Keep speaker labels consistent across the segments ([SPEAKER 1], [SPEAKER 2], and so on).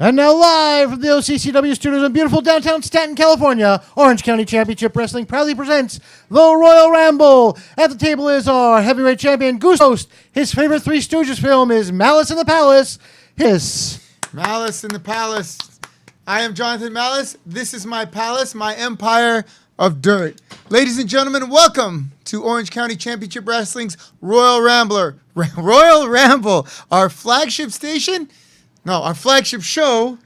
[SPEAKER 1] And now live from the OCCW studios in beautiful downtown Stanton, California, Orange County Championship Wrestling proudly presents the Royal Ramble. At the table is our heavyweight champion, Goose Host. His favorite Three Stooges film is Malice in the Palace.
[SPEAKER 2] Malice in the Palace. I am Jonathan Malice. This is my palace, my empire of dirt. Ladies and gentlemen, welcome to Orange County Championship Wrestling's Royal Ramble, our flagship station. No, our flagship show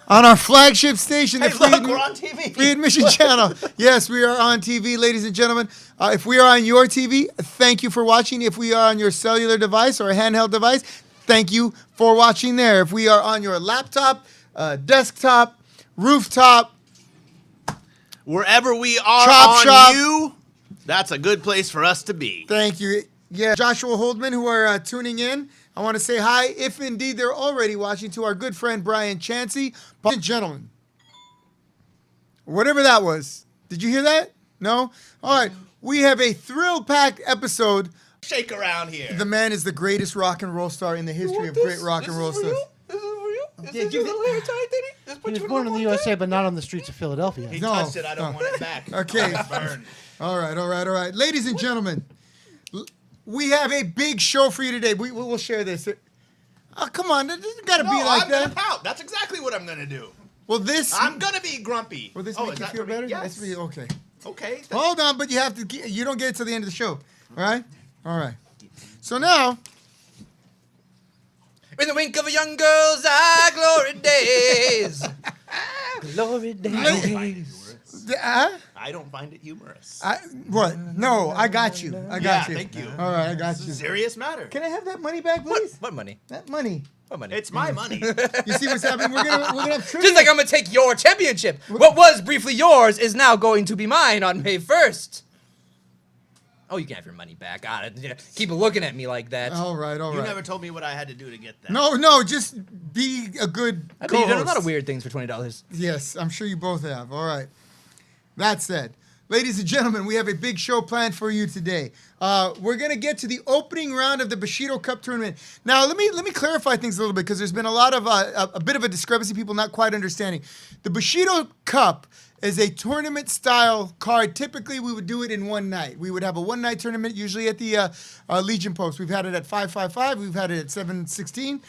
[SPEAKER 2] on our flagship station, the
[SPEAKER 3] we're on TV.
[SPEAKER 2] Free Admission Channel. Yes, we are on TV, ladies and gentlemen. If we are on your TV, thank you for watching. If we are on your cellular device or a handheld device, thank you for watching there. If we are on your laptop, desktop, rooftop,
[SPEAKER 3] wherever we are
[SPEAKER 2] Chop
[SPEAKER 3] on
[SPEAKER 2] shop.
[SPEAKER 3] you, that's a good place for us to be.
[SPEAKER 2] Thank you. Yeah, Joshua Holdman, who are tuning in. I want to say hi, if indeed they're already watching, to our good friend Brian Chansey. Ladies and gentlemen, whatever that was, did you hear that? No? All right, we have a thrill-packed episode.
[SPEAKER 3] Shake around here.
[SPEAKER 2] The man is the greatest rock and roll star in the history of great rock and roll stars.
[SPEAKER 3] This is for you?
[SPEAKER 2] Did you
[SPEAKER 3] little hair tie, did he?
[SPEAKER 1] He was born in the USA, but not on the streets of Philadelphia.
[SPEAKER 3] He
[SPEAKER 2] No.
[SPEAKER 3] touched it. I don't want it back.
[SPEAKER 2] Okay.
[SPEAKER 3] It's burned.
[SPEAKER 2] All right. Ladies and gentlemen, we have a big show for you today. We'll share this. Oh, come on. It doesn't got to be like
[SPEAKER 3] I'm
[SPEAKER 2] that.
[SPEAKER 3] gonna pout. That's exactly what I'm gonna do.
[SPEAKER 2] Well, this...
[SPEAKER 3] I'm gonna be grumpy.
[SPEAKER 2] Will this
[SPEAKER 3] Oh,
[SPEAKER 2] make
[SPEAKER 3] is
[SPEAKER 2] you
[SPEAKER 3] that
[SPEAKER 2] feel
[SPEAKER 3] for me?
[SPEAKER 2] better?
[SPEAKER 3] Yes.
[SPEAKER 2] That's for you. Okay.
[SPEAKER 3] Okay.
[SPEAKER 2] Hold on, but you have to. You don't get it till the end of the show. All right. All right. So now,
[SPEAKER 4] In the wink of a young girl's eye, glory days.
[SPEAKER 1] Glory
[SPEAKER 3] I don't find it
[SPEAKER 1] days.
[SPEAKER 3] humorous. I don't find it humorous.
[SPEAKER 2] what? No, I got you. I got you.
[SPEAKER 3] Thank you.
[SPEAKER 2] All right, I got
[SPEAKER 3] It's a
[SPEAKER 2] you.
[SPEAKER 3] serious matter.
[SPEAKER 2] Can I have that money back, please?
[SPEAKER 4] What money?
[SPEAKER 2] That money.
[SPEAKER 4] What money?
[SPEAKER 3] It's my money.
[SPEAKER 2] You see what's happening? We're gonna have trivia.
[SPEAKER 4] Just like I'm gonna take your championship. What was briefly yours is now going to be mine on May 1st. Oh, you can have your money back. God, keep looking at me like that.
[SPEAKER 2] All right.
[SPEAKER 3] You never told me what I had to do to get that.
[SPEAKER 2] No, just be a good
[SPEAKER 4] I bet
[SPEAKER 2] co-host.
[SPEAKER 4] you've done a lot of weird things for $20.
[SPEAKER 2] Yes, I'm sure you both have. All right. That said, ladies and gentlemen, we have a big show planned for you today. We're going to get to the opening round of the Bushido Cup tournament. Now, let me clarify things a little bit because there's been a lot of a bit of a discrepancy, people not quite understanding. The Bushido Cup is a tournament-style card. Typically, we would do it in one night. We would have a one-night tournament, usually at the Legion Post. We've had it at 555. We've had it at 716.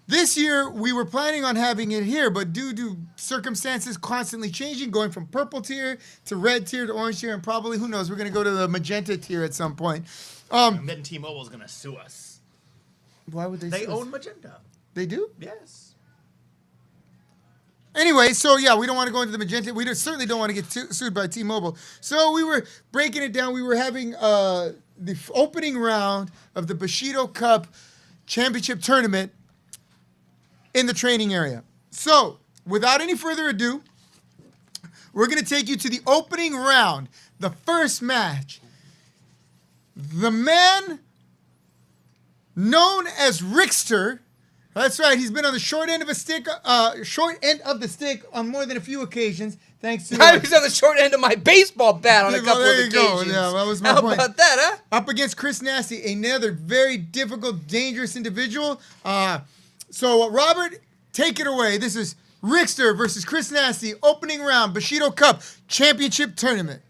[SPEAKER 2] This year, we were planning on having it here, but due to circumstances constantly changing, going from purple tier to red tier to orange tier, and probably, who knows, we're going to go to the magenta tier at some point.
[SPEAKER 3] And then T-Mobile's gonna sue us.
[SPEAKER 2] Why would they
[SPEAKER 3] They
[SPEAKER 2] sue us?
[SPEAKER 3] own Magenta.
[SPEAKER 2] They do?
[SPEAKER 3] Yes.
[SPEAKER 2] Anyway, so yeah, we don't want to go into the magenta. We certainly don't want to get sued by T-Mobile. So we were breaking it down. We were having the opening round of the Bushido Cup Championship Tournament in the training area. So, without any further ado, we're going to take you to the opening round, the first match. The man known as Rickster. That's right. He's been on the short end of the stick on more than a few occasions, thanks to.
[SPEAKER 4] I was on the short end of my baseball bat on a couple
[SPEAKER 2] there
[SPEAKER 4] of
[SPEAKER 2] you go.
[SPEAKER 4] occasions.
[SPEAKER 2] Yeah, that was my
[SPEAKER 4] How
[SPEAKER 2] point.
[SPEAKER 4] about that, huh?
[SPEAKER 2] Up against Chris Nasty, another very difficult, dangerous individual. So Robert, take it away. This is Rickster versus Chris Nasty, opening round, Bushido Cup Championship Tournament.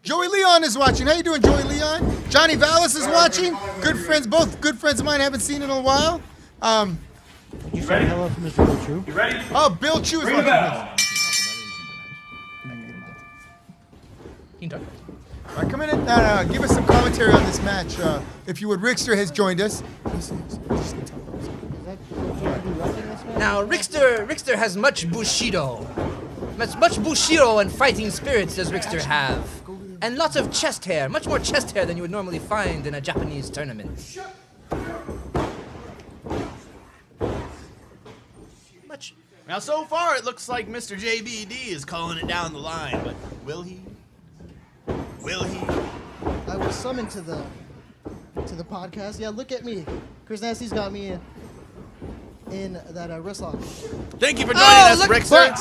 [SPEAKER 2] Joey Leon is watching. How you doing, Joey Leon? Johnny Vallis is watching. Good friends, both good friends of mine. Haven't seen in a while.
[SPEAKER 1] You say hello to Mr. Bill True.
[SPEAKER 5] You ready?
[SPEAKER 2] Oh, Bill Chu is
[SPEAKER 5] Ring the
[SPEAKER 2] watching.
[SPEAKER 5] bell.
[SPEAKER 4] You can talk.
[SPEAKER 2] All right, come in and give us some commentary on this match, if you would. Rickster has joined us.
[SPEAKER 4] Now, Rickster has much Bushido. Much Bushido and fighting spirits does Rickster have. And lots of chest hair, much more chest hair than you would normally find in a Japanese tournament. Much.
[SPEAKER 3] Now, so far, it looks like Mr. JBD is calling it down the line, but will he? Will he?
[SPEAKER 6] I was summoned to the podcast. Yeah, look at me. Chris Nasty's got me in that wrist lock.
[SPEAKER 3] Thank you for joining us,
[SPEAKER 4] look-
[SPEAKER 3] Rickster.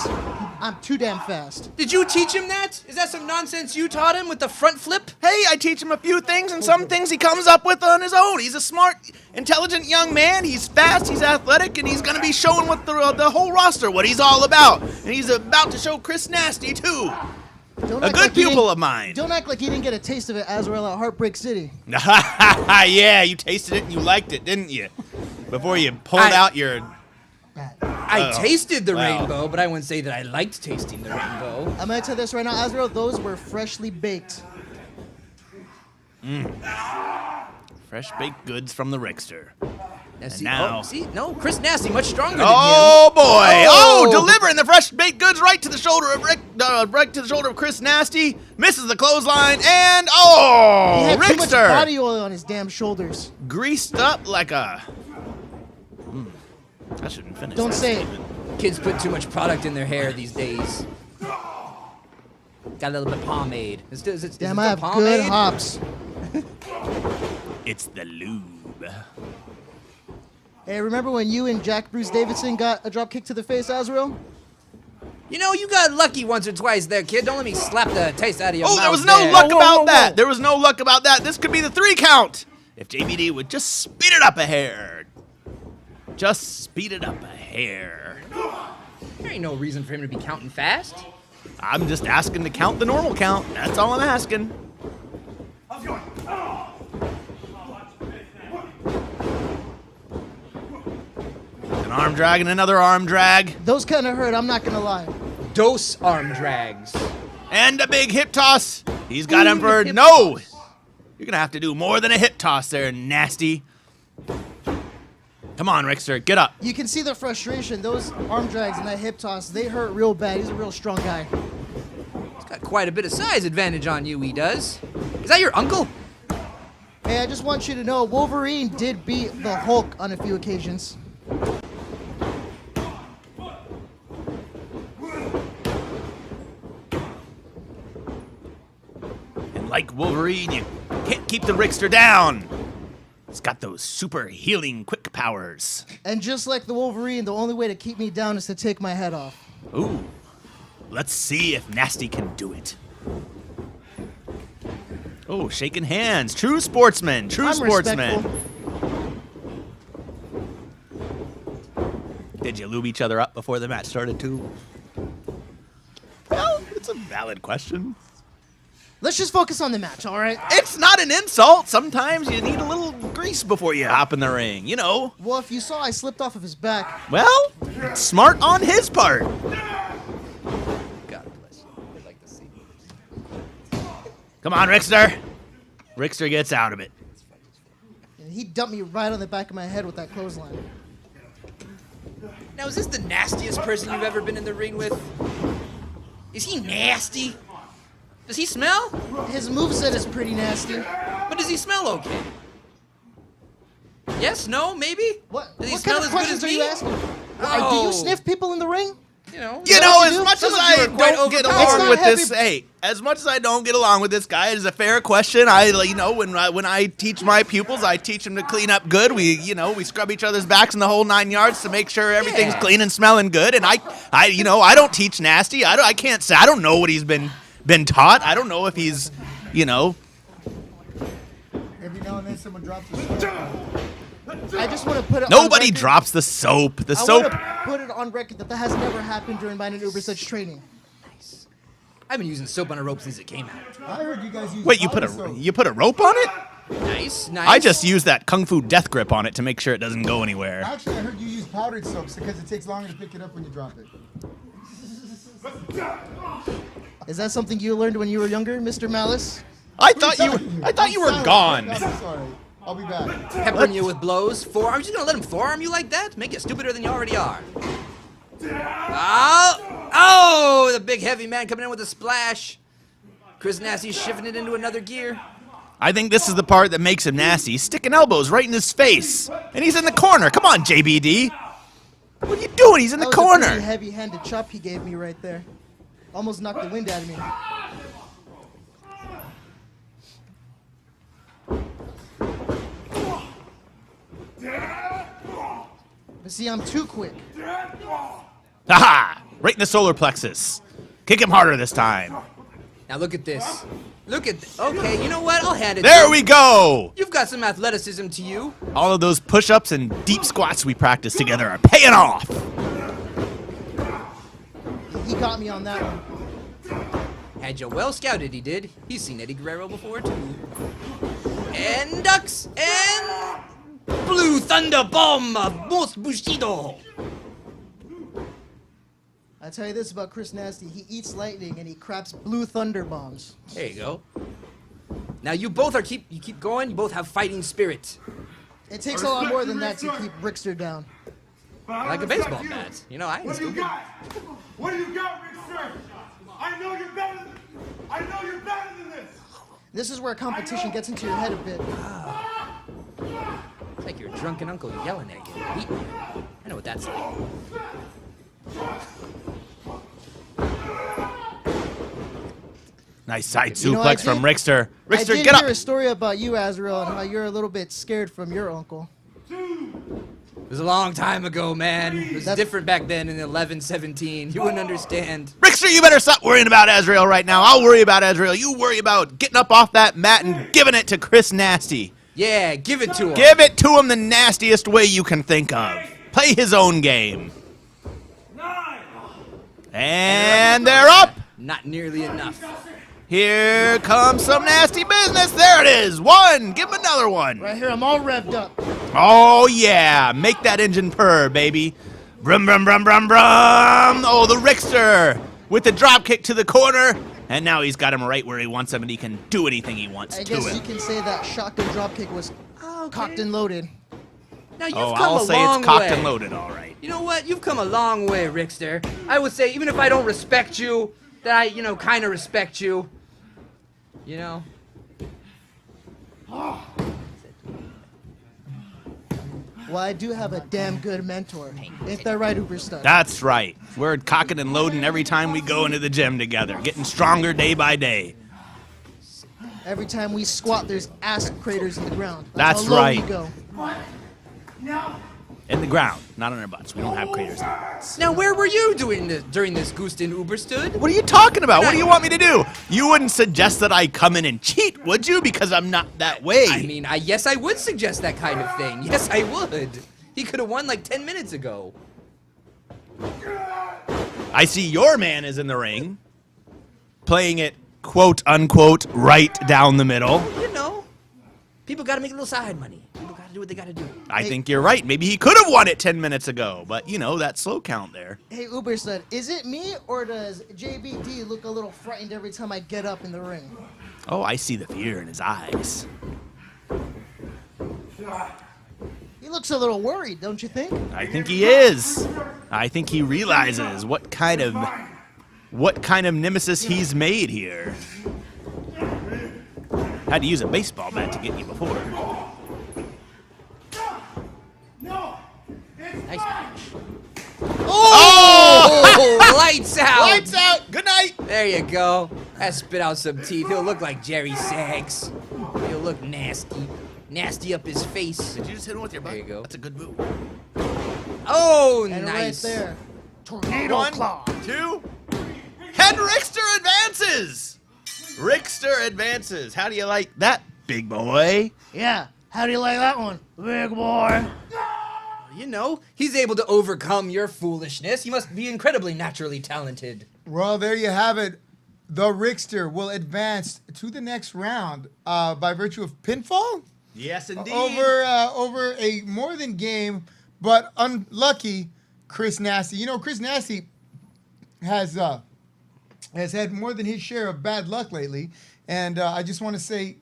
[SPEAKER 6] I'm too damn fast.
[SPEAKER 4] Did you teach him that? Is that some nonsense you taught him with the front flip?
[SPEAKER 3] Hey, I teach him a few things, and some things he comes up with on his own. He's a smart, intelligent young man. He's fast, he's athletic, and he's going to be showing what the whole roster what he's all about. And he's about to show Chris Nasty, too.
[SPEAKER 6] Don't
[SPEAKER 3] A
[SPEAKER 6] act
[SPEAKER 3] good
[SPEAKER 6] like you
[SPEAKER 3] pupil
[SPEAKER 6] didn't-
[SPEAKER 3] of mine.
[SPEAKER 6] Don't act like you didn't get a taste of it, Azrael, at Heartbreak City.
[SPEAKER 3] Yeah, you tasted it and you liked it, didn't you? Before you pulled out your...
[SPEAKER 4] I tasted the
[SPEAKER 3] Wow.
[SPEAKER 4] rainbow, but I wouldn't say that I liked tasting the rainbow.
[SPEAKER 6] I'm gonna tell you this right now, Azrael. Those were freshly baked.
[SPEAKER 3] Fresh baked goods from the Rickster.
[SPEAKER 4] Now, see,
[SPEAKER 3] now-
[SPEAKER 4] no, Chris Nasty, much stronger
[SPEAKER 3] Oh boy!
[SPEAKER 4] Oh.
[SPEAKER 3] Oh, delivering the fresh baked goods right to the shoulder of right to the shoulder of Chris Nasty. Misses the clothesline, and
[SPEAKER 6] He had too much
[SPEAKER 3] Rickster
[SPEAKER 6] body oil on his damn shoulders.
[SPEAKER 3] greased up like a. I shouldn't finish.
[SPEAKER 6] Don't
[SPEAKER 3] that
[SPEAKER 6] say it.
[SPEAKER 3] statement.
[SPEAKER 4] than you. Kids put too much product in their hair these days. Got a little bit of pomade. Is it
[SPEAKER 6] Damn,
[SPEAKER 4] the
[SPEAKER 6] I have
[SPEAKER 4] pomade?
[SPEAKER 6] good hops.
[SPEAKER 3] It's the lube.
[SPEAKER 6] Hey, remember when you and Jack Bruce Davidson got a drop kick to the face, Azrael?
[SPEAKER 4] You know, you got lucky once or twice there, kid. Don't let me slap the taste out of your mouth.
[SPEAKER 3] Oh, there was no
[SPEAKER 4] there.
[SPEAKER 3] luck
[SPEAKER 6] Whoa,
[SPEAKER 3] about
[SPEAKER 6] whoa,
[SPEAKER 3] that.
[SPEAKER 6] whoa.
[SPEAKER 3] There was no luck about that. This could be the 3 count. If JBD would just speed it up a hair. Just speed it up a hair.
[SPEAKER 4] There ain't no reason for him to be counting fast.
[SPEAKER 3] I'm just asking to count the normal count. That's all I'm asking. An arm drag and another arm drag.
[SPEAKER 6] Those kind of hurt, I'm not gonna lie.
[SPEAKER 4] Dose arm drags.
[SPEAKER 3] And a big hip toss. He's got him for
[SPEAKER 6] hip
[SPEAKER 3] no. You're going to have to do more than a hip toss there, Nasty. Come on, Rickster, get up.
[SPEAKER 6] You can see the frustration. Those arm drags and that hip toss, they hurt real bad. He's a real strong guy.
[SPEAKER 4] He's got quite a bit of size advantage on you, he does. Is that your uncle?
[SPEAKER 6] Hey, I just want you to know, Wolverine did beat the Hulk on a few occasions.
[SPEAKER 3] And like Wolverine, you can't keep the Rickster down. It's got those super healing quick powers.
[SPEAKER 6] And just like the Wolverine, the only way to keep me down is to take my head off.
[SPEAKER 3] Ooh, let's see if Nasty can do it. Oh, shaking hands. True sportsman. True
[SPEAKER 6] I'm
[SPEAKER 3] sportsman.
[SPEAKER 6] respectful.
[SPEAKER 3] Did you lube each other up before the match started, too? Well, it's a valid question.
[SPEAKER 6] Let's just focus on the match, all right?
[SPEAKER 3] It's not an insult. Sometimes you need a little grease before you hop in the ring, you know.
[SPEAKER 6] Well, if you saw, I slipped off of his back.
[SPEAKER 3] Well, smart on his part.
[SPEAKER 4] God bless you. I'd like to see.
[SPEAKER 3] Come on, Rickster. Rickster gets out of it.
[SPEAKER 6] And he dumped me right on the back of my head with that clothesline.
[SPEAKER 4] Now, is this the nastiest person you've ever been in the ring with? Is he nasty? Does he smell?
[SPEAKER 6] His moveset is pretty nasty.
[SPEAKER 4] But does he smell okay? Yes, no, maybe?
[SPEAKER 6] What
[SPEAKER 4] Does he
[SPEAKER 6] kind
[SPEAKER 4] smell
[SPEAKER 6] of
[SPEAKER 4] as good
[SPEAKER 6] questions
[SPEAKER 4] as
[SPEAKER 6] are
[SPEAKER 4] me?
[SPEAKER 6] you asking? Do
[SPEAKER 4] Oh.
[SPEAKER 6] you sniff people in the ring?
[SPEAKER 4] You know.
[SPEAKER 3] You
[SPEAKER 6] that
[SPEAKER 3] know,
[SPEAKER 6] what
[SPEAKER 3] as
[SPEAKER 6] you do?
[SPEAKER 3] much
[SPEAKER 4] Some
[SPEAKER 3] as
[SPEAKER 4] of you
[SPEAKER 3] I
[SPEAKER 4] are quite
[SPEAKER 3] don't get
[SPEAKER 4] overpowered.
[SPEAKER 6] It's
[SPEAKER 3] along
[SPEAKER 6] not
[SPEAKER 3] with
[SPEAKER 6] heavy-
[SPEAKER 3] this, hey, as much as I don't get along with this guy, it is a fair question. When I teach my pupils, I teach them to clean up good. We scrub each other's backs in the whole 9 yards to make sure everything's
[SPEAKER 4] Yeah.
[SPEAKER 3] clean and smelling good. And I don't teach nasty. I can't say I don't know what he's been taught. I don't know if he's,
[SPEAKER 2] Every now and then someone drops a soap.
[SPEAKER 6] I just want to put it on
[SPEAKER 3] Nobody
[SPEAKER 6] record.
[SPEAKER 3] drops the soap. The
[SPEAKER 6] I
[SPEAKER 3] soap.
[SPEAKER 6] want to put it on record that that has never happened during mine and Uber such training.
[SPEAKER 4] I've been using soap on a rope since it came out.
[SPEAKER 2] I heard you guys use
[SPEAKER 3] Wait,
[SPEAKER 2] powder soap.
[SPEAKER 3] you put a rope on it?
[SPEAKER 4] Nice, nice.
[SPEAKER 3] I just use that kung fu death grip on it to make sure it doesn't go anywhere.
[SPEAKER 2] Actually, I heard you use powdered soaps because it takes longer to pick it up when you drop it.
[SPEAKER 6] Is that something you learned when you were younger, Mr. Malice?
[SPEAKER 3] I thought you were
[SPEAKER 2] Silent.
[SPEAKER 3] gone.
[SPEAKER 2] I'm sorry. I'll be back.
[SPEAKER 4] Peppering you with blows. Forearms? You gonna let him forearm you like that? Make you stupider than you already are. Oh, the big heavy man coming in with a splash. Chris Nasty's shifting it into another gear.
[SPEAKER 3] I think this is the part that makes him nasty. He's sticking elbows right in his face. And he's in the corner. Come on, JBD. What are you doing? He's in the
[SPEAKER 6] That was a pretty
[SPEAKER 3] corner.
[SPEAKER 6] heavy-handed chop he gave me right there. Almost knocked the wind out of me. But see, I'm too quick.
[SPEAKER 3] Haha! Right in the solar plexus. Kick him harder this time.
[SPEAKER 4] Now look at this. Okay, you know what? I'll hand it to
[SPEAKER 3] There
[SPEAKER 4] you.
[SPEAKER 3] we go.
[SPEAKER 4] You've got some athleticism to you.
[SPEAKER 3] All of those push-ups and deep squats we practiced together are paying off.
[SPEAKER 6] He got me on that one.
[SPEAKER 4] Had you well scouted, he did. He's seen Eddie Guerrero before, too. And ducks, and blue thunder bomb of most Bushido.
[SPEAKER 6] I tell you this about Chris Nasty. He eats lightning and he craps blue thunder bombs.
[SPEAKER 4] There you go. Now you both you keep going. You both have fighting spirit,
[SPEAKER 6] It takes a lot more than that to keep Rickster down.
[SPEAKER 4] like a baseball bat. You know, I
[SPEAKER 5] What do you
[SPEAKER 4] still
[SPEAKER 5] got? What do you got, Rickster? I know you're better than this.
[SPEAKER 6] This is where competition gets into your head a bit.
[SPEAKER 4] It's like your drunken uncle yelling at you, beating you. I know what that's like.
[SPEAKER 3] Nice side
[SPEAKER 6] You know, I
[SPEAKER 3] suplex from
[SPEAKER 6] did-
[SPEAKER 3] Rickster.
[SPEAKER 6] I
[SPEAKER 3] Rickster,
[SPEAKER 6] did
[SPEAKER 3] get up.
[SPEAKER 6] hear a story about you, Azrael, and how you're a little bit scared from your uncle.
[SPEAKER 4] It was a long time ago, man. It was different back then in 1117. You wouldn't understand.
[SPEAKER 3] Rickster, you better stop worrying about Azrael right now. I'll worry about Azrael. You worry about getting up off that mat and giving it to Chris Nasty.
[SPEAKER 4] Yeah, give it to him.
[SPEAKER 3] Give it to him the nastiest way you can think of. Play his own game. And they're up.
[SPEAKER 4] Not nearly enough.
[SPEAKER 3] Here comes some nasty business. There it is. One. Give him another one.
[SPEAKER 6] Right here, I'm all revved up.
[SPEAKER 3] Oh, yeah. Make that engine purr, baby. Brum, brum, brum, brum, brum. Oh, the Rickster with the drop kick to the corner. And now he's got him right where he wants him, and he can do anything he wants
[SPEAKER 6] I
[SPEAKER 3] to
[SPEAKER 6] guess
[SPEAKER 3] him.
[SPEAKER 6] you can say that shotgun dropkick was cocked and loaded.
[SPEAKER 4] Now you've
[SPEAKER 3] Oh,
[SPEAKER 4] come
[SPEAKER 3] I'll
[SPEAKER 4] a
[SPEAKER 3] say
[SPEAKER 4] long
[SPEAKER 3] it's cocked
[SPEAKER 4] way.
[SPEAKER 3] and loaded, all right.
[SPEAKER 4] You know what? You've come a long way, Rickster. I would say, even if I don't respect you, that I, kind of respect you. You know?
[SPEAKER 6] Well, I do have a damn good mentor. Ain't that right, Uberstuck?
[SPEAKER 3] That's right. We're cocking and loading every time we go into the gym together, getting stronger day by day.
[SPEAKER 6] Every time we squat, there's ass craters in the ground.
[SPEAKER 3] That's
[SPEAKER 6] how low
[SPEAKER 3] right.
[SPEAKER 6] we go.
[SPEAKER 3] In the ground, not on our butts. We don't have craters in our butts.
[SPEAKER 4] Now, where were you doing this during this Gusten Uberstood?
[SPEAKER 3] What are you talking about? What do you want me to do? You wouldn't suggest that I come in and cheat, would you? Because I'm not that way.
[SPEAKER 4] I mean, yes, I would suggest that kind of thing. Yes, I would. He could have won like 10 minutes ago.
[SPEAKER 3] I see your man is in the ring, playing it, quote unquote, right down the middle.
[SPEAKER 4] You know, people got to make a little side money. People got to do what they got to do.
[SPEAKER 3] I think you're right. Maybe he could have won it 10 minutes ago, but that slow count there.
[SPEAKER 6] Hey, Uberstud, is it me or does JBD look a little frightened every time I get up in the ring?
[SPEAKER 3] Oh, I see the fear in his eyes.
[SPEAKER 6] He looks a little worried, don't you think?
[SPEAKER 3] I think he is. I think he realizes what kind of nemesis he's made here. Had to use a baseball bat to get you before.
[SPEAKER 4] Nice match. Oh! Lights out!
[SPEAKER 3] Lights out. Good night.
[SPEAKER 4] There you go. That spit out some teeth. He'll look like Jerry Sags. He'll look nasty. Nasty up his face.
[SPEAKER 3] Did you just hit him with your butt?
[SPEAKER 4] There you go.
[SPEAKER 3] That's a good move.
[SPEAKER 4] Oh,
[SPEAKER 6] And
[SPEAKER 4] nice.
[SPEAKER 6] right there, tornado
[SPEAKER 3] One,
[SPEAKER 6] claw.
[SPEAKER 3] two. And Rickster advances. Rickster advances. How do you like that, big boy?
[SPEAKER 6] Yeah, how do you like that one, big boy?
[SPEAKER 4] You know, he's able to overcome your foolishness. He must be incredibly naturally talented.
[SPEAKER 2] Well, there you have it. The Rickster will advance to the next round by virtue of pinfall
[SPEAKER 3] Yes, indeed.
[SPEAKER 2] over a more than game, but unlucky Chris Nasty. You know, Chris Nasty has had more than his share of bad luck lately, and I just want to say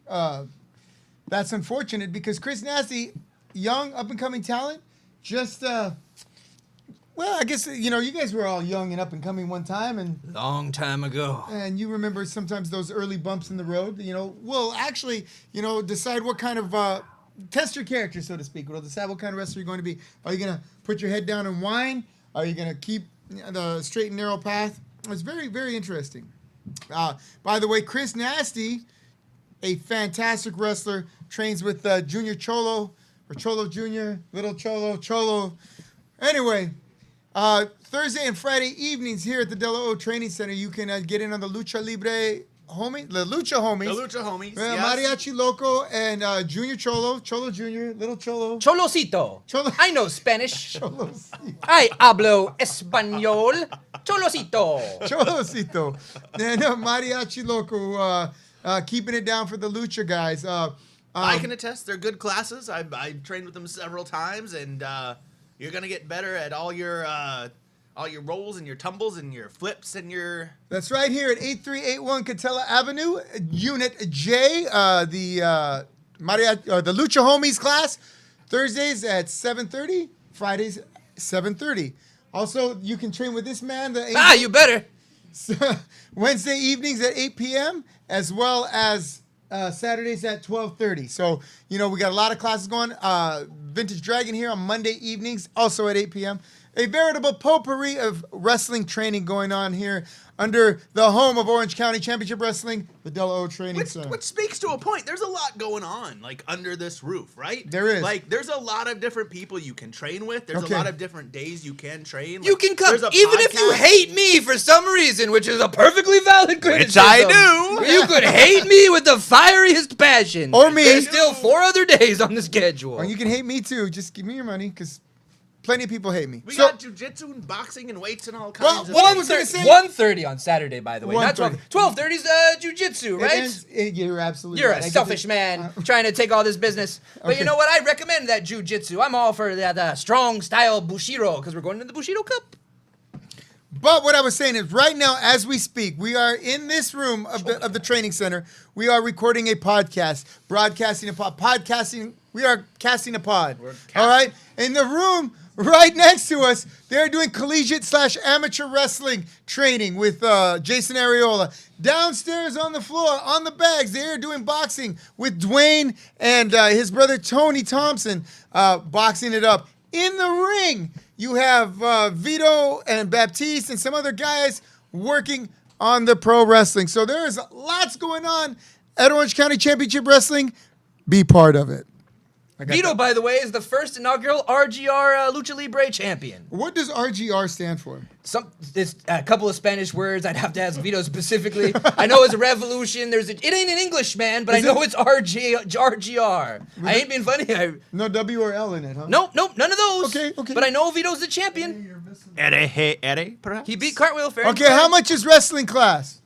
[SPEAKER 2] that's unfortunate because Chris Nasty, young up and coming talent, just well, I guess you guys were all young and up and coming one time, and
[SPEAKER 4] Long time ago.
[SPEAKER 2] you remember sometimes those early bumps in the road. Will actually decide what kind of test your character, so to speak. It'll decide what kind of wrestler you're going to be. Are you going to put your head down and whine? Are you going to keep the straight and narrow path? It's very, very interesting. By the way, Chris Nasty, a fantastic wrestler, trains with Junior Cholo, or Cholo Jr., Little Cholo, Cholo. Anyway, Thursday and Friday evenings here at the De La O Training Center, you can get in on the Lucha Libre homie, the Lucha homies.
[SPEAKER 3] The Lucha homies. Yes.
[SPEAKER 2] Mariachi Loco and Junior Cholo Junior, Little Cholo.
[SPEAKER 4] Cholosito.
[SPEAKER 2] Cholo.
[SPEAKER 4] I know Spanish.
[SPEAKER 2] Cholos.
[SPEAKER 4] I hablo español. Cholosito.
[SPEAKER 2] Cholosito. And Mariachi Loco keeping it down for the Lucha guys.
[SPEAKER 3] I can attest, they're good classes. I trained with them several times, and you're gonna get better at all your rolls and your tumbles and your flips and your.
[SPEAKER 2] That's right here at 8381 Catella Avenue, Unit J. The Lucha Homies class, Thursdays at 7:30, Fridays 7:30. Also, you can train with this man.
[SPEAKER 4] You better.
[SPEAKER 2] Wednesday evenings at 8 p.m. as well as Saturdays at 12:30. So, we got a lot of classes going. Vintage Dragon here on Monday evenings, also at 8 p.m. A veritable potpourri of wrestling training going on here under the home of Orange County Championship Wrestling, the De La O Training Center.
[SPEAKER 3] Which speaks to a point. There's a lot going on, under this roof, right?
[SPEAKER 2] There is.
[SPEAKER 3] There's a lot of different people you can train with. There's a lot of different days you can train.
[SPEAKER 4] You can come,
[SPEAKER 3] there's a
[SPEAKER 4] even if you
[SPEAKER 3] podcast.
[SPEAKER 4] hate me for some reason, which is a perfectly valid criticism.
[SPEAKER 3] I do.
[SPEAKER 4] You could hate me with the fieriest passion.
[SPEAKER 2] Or me.
[SPEAKER 4] There's still 4 other days on the schedule.
[SPEAKER 2] Or you can hate me too. Just give me your money, because plenty of people hate me.
[SPEAKER 3] We got jujitsu and boxing and weights and all kinds of
[SPEAKER 2] what I
[SPEAKER 3] things.
[SPEAKER 2] was going to say...
[SPEAKER 4] 1:30 on Saturday, by the way. Not
[SPEAKER 2] 1:30.
[SPEAKER 4] 12. 12:30's jujitsu, right?
[SPEAKER 2] You're absolutely
[SPEAKER 4] You're
[SPEAKER 2] right.
[SPEAKER 4] a selfish man trying to take all this business. But
[SPEAKER 2] Okay.
[SPEAKER 4] you know what? I recommend that jujitsu. I'm all for that strong style Bushiro because we're going to the Bushido Cup.
[SPEAKER 2] But what I was saying is, right now, as we speak, we are in this room of the training center. We are recording a podcast, broadcasting a podcasting. We are casting a pod. All right, in the room right next to us, they're doing collegiate/amateur wrestling training with Jason Areola. Downstairs on the floor, on the bags, they're doing boxing with Dwayne and his brother Tony Thompson, boxing it up. In the ring, you have Vito and Baptiste and some other guys working on the pro wrestling. So there's lots going on at Orange County Championship Wrestling. Be part of it.
[SPEAKER 4] Vito, by the way, is the first inaugural RGR Lucha Libre champion.
[SPEAKER 2] What does RGR stand for?
[SPEAKER 4] There's a couple of Spanish words. I'd have to ask Vito specifically. I know it's a revolution. It ain't in English, man, but I know it's RGR. I ain't being funny.
[SPEAKER 2] No W or L in it, huh?
[SPEAKER 4] Nope, none of those.
[SPEAKER 2] Okay.
[SPEAKER 4] But I know Vito's the champion.
[SPEAKER 3] Eddie, perhaps?
[SPEAKER 4] He beat Cartwheel fair. and
[SPEAKER 2] Okay,
[SPEAKER 4] square.
[SPEAKER 2] how much is wrestling class?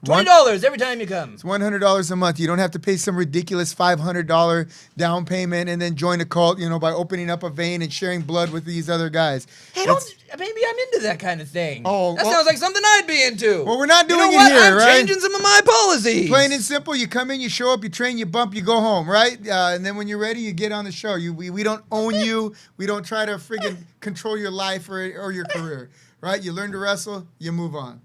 [SPEAKER 4] $20 every time you come.
[SPEAKER 2] It's $100 a month. You don't have to pay some ridiculous $500 down payment and then join a cult, by opening up a vein and sharing blood with these other guys.
[SPEAKER 4] Hey, maybe I'm into that kind of thing.
[SPEAKER 2] Oh,
[SPEAKER 4] that
[SPEAKER 2] well-
[SPEAKER 4] sounds like something I'd be into.
[SPEAKER 2] Well, we're not doing
[SPEAKER 4] you know
[SPEAKER 2] it here,
[SPEAKER 4] I'm
[SPEAKER 2] right?
[SPEAKER 4] changing some of my policies.
[SPEAKER 2] Plain and simple, you come in, you show up, you train, you bump, you go home, right? And then when you're ready, you get on the show. We don't own you. We don't try to friggin' control your life or your career, right? You learn to wrestle, you move on.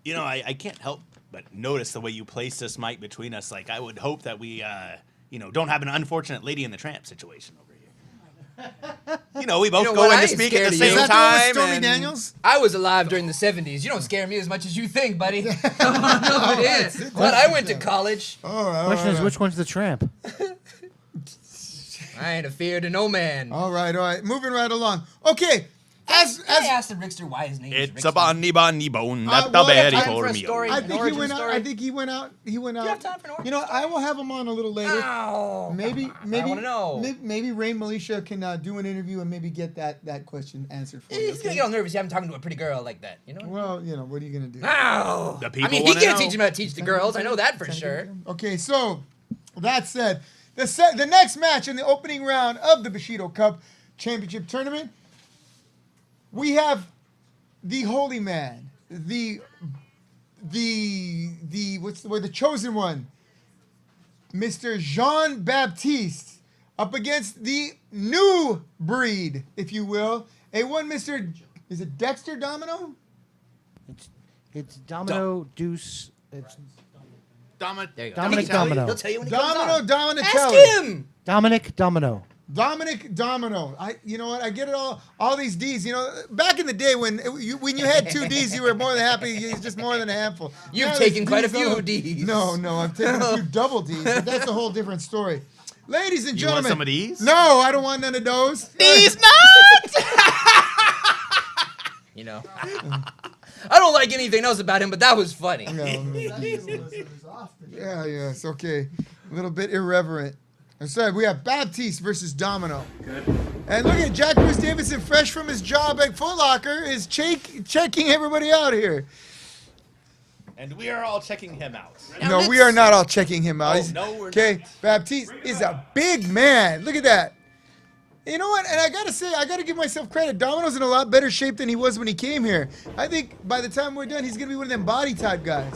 [SPEAKER 3] I can't help but notice the way you place this mic between us. I would hope that we, don't have an unfortunate Lady in the Tramp situation over here. We both go
[SPEAKER 4] what?
[SPEAKER 3] in
[SPEAKER 4] I
[SPEAKER 3] to
[SPEAKER 4] ain't
[SPEAKER 3] speak at
[SPEAKER 4] scared
[SPEAKER 3] the
[SPEAKER 4] of you.
[SPEAKER 2] Is
[SPEAKER 3] same
[SPEAKER 2] that the one with
[SPEAKER 3] time.
[SPEAKER 2] Stormy
[SPEAKER 3] and-
[SPEAKER 2] Daniels?
[SPEAKER 4] I was alive during the 70s. You don't scare me as much as you think, buddy. Come on over here. But I went to college.
[SPEAKER 2] All right.
[SPEAKER 1] Question is, which one's the tramp?
[SPEAKER 4] I ain't afeard of no man.
[SPEAKER 2] All right. Moving right along. Okay.
[SPEAKER 4] I asked the Rickster why his name is
[SPEAKER 3] It's a
[SPEAKER 4] Rickster.
[SPEAKER 3] bonny bone,
[SPEAKER 2] well,
[SPEAKER 3] not the
[SPEAKER 2] I have
[SPEAKER 3] berry
[SPEAKER 2] time
[SPEAKER 3] for
[SPEAKER 4] for a
[SPEAKER 3] me.
[SPEAKER 4] story.
[SPEAKER 2] I think he
[SPEAKER 4] origin
[SPEAKER 2] went out.
[SPEAKER 4] story?
[SPEAKER 2] I think he went out. He went out.
[SPEAKER 4] you have time for an origin
[SPEAKER 2] I will have him on a little later.
[SPEAKER 4] Ow.
[SPEAKER 2] Maybe
[SPEAKER 4] I wanna know.
[SPEAKER 2] Maybe Rain Militia can do an interview and maybe get that question answered for you.
[SPEAKER 4] He's gonna get all nervous. You haven't talking to a pretty girl like that, you know?
[SPEAKER 2] Well, what are you gonna do?
[SPEAKER 4] Ow.
[SPEAKER 3] The people
[SPEAKER 4] I mean, he
[SPEAKER 3] wanna
[SPEAKER 4] can't
[SPEAKER 3] know.
[SPEAKER 4] teach him how to teach the girls. I know that for sure.
[SPEAKER 2] Okay, so that said, the next match in the opening round of the Bushido Cup Championship Tournament, we have the Holy Man, the what's the word? The chosen one, Mr. Jean Baptiste, up against the new breed, if you will, Mr. Is it Dexter Domino?
[SPEAKER 1] It's Domino Deuce. It's
[SPEAKER 4] There you go.
[SPEAKER 1] Dominic
[SPEAKER 4] He'll tell you.
[SPEAKER 1] Domino.
[SPEAKER 4] He'll tell you when he comes on.
[SPEAKER 2] Dominicelli.
[SPEAKER 4] Ask him.
[SPEAKER 1] Dominic Domino.
[SPEAKER 2] Dominic Domino. You know what? I get it all these D's. Back in the day when you had 2 D's, you were more than happy. You're just more than a handful.
[SPEAKER 4] You've
[SPEAKER 2] Now
[SPEAKER 4] taken
[SPEAKER 2] there's
[SPEAKER 4] quite a
[SPEAKER 2] D's
[SPEAKER 4] few
[SPEAKER 2] all-
[SPEAKER 4] D's.
[SPEAKER 2] No, I've taken a few double D's, but that's a whole different story. Ladies and
[SPEAKER 3] You want
[SPEAKER 2] gentlemen.
[SPEAKER 3] some of these?
[SPEAKER 2] No, I don't want none of those.
[SPEAKER 3] These nuts!
[SPEAKER 4] You know, I don't like anything else about him, but that was funny.
[SPEAKER 2] Yeah, it's okay. A little bit irreverent. I'm sorry, we have Baptiste versus Domino.
[SPEAKER 5] Good.
[SPEAKER 2] And look at Jack Bruce Davidson, fresh from his job at Foot Locker, is checking everybody out here.
[SPEAKER 3] And we are all checking him out.
[SPEAKER 4] Now
[SPEAKER 2] No, we are not all checking him out.
[SPEAKER 3] Oh,
[SPEAKER 2] He's-
[SPEAKER 3] no, we're
[SPEAKER 2] okay,
[SPEAKER 3] not.
[SPEAKER 2] Baptiste is a big man. Look at that. You know what? And I gotta say, I gotta give myself credit. Domino's in a lot better shape than he was when he came here. I think by the time we're done, he's gonna be one of them body type guys.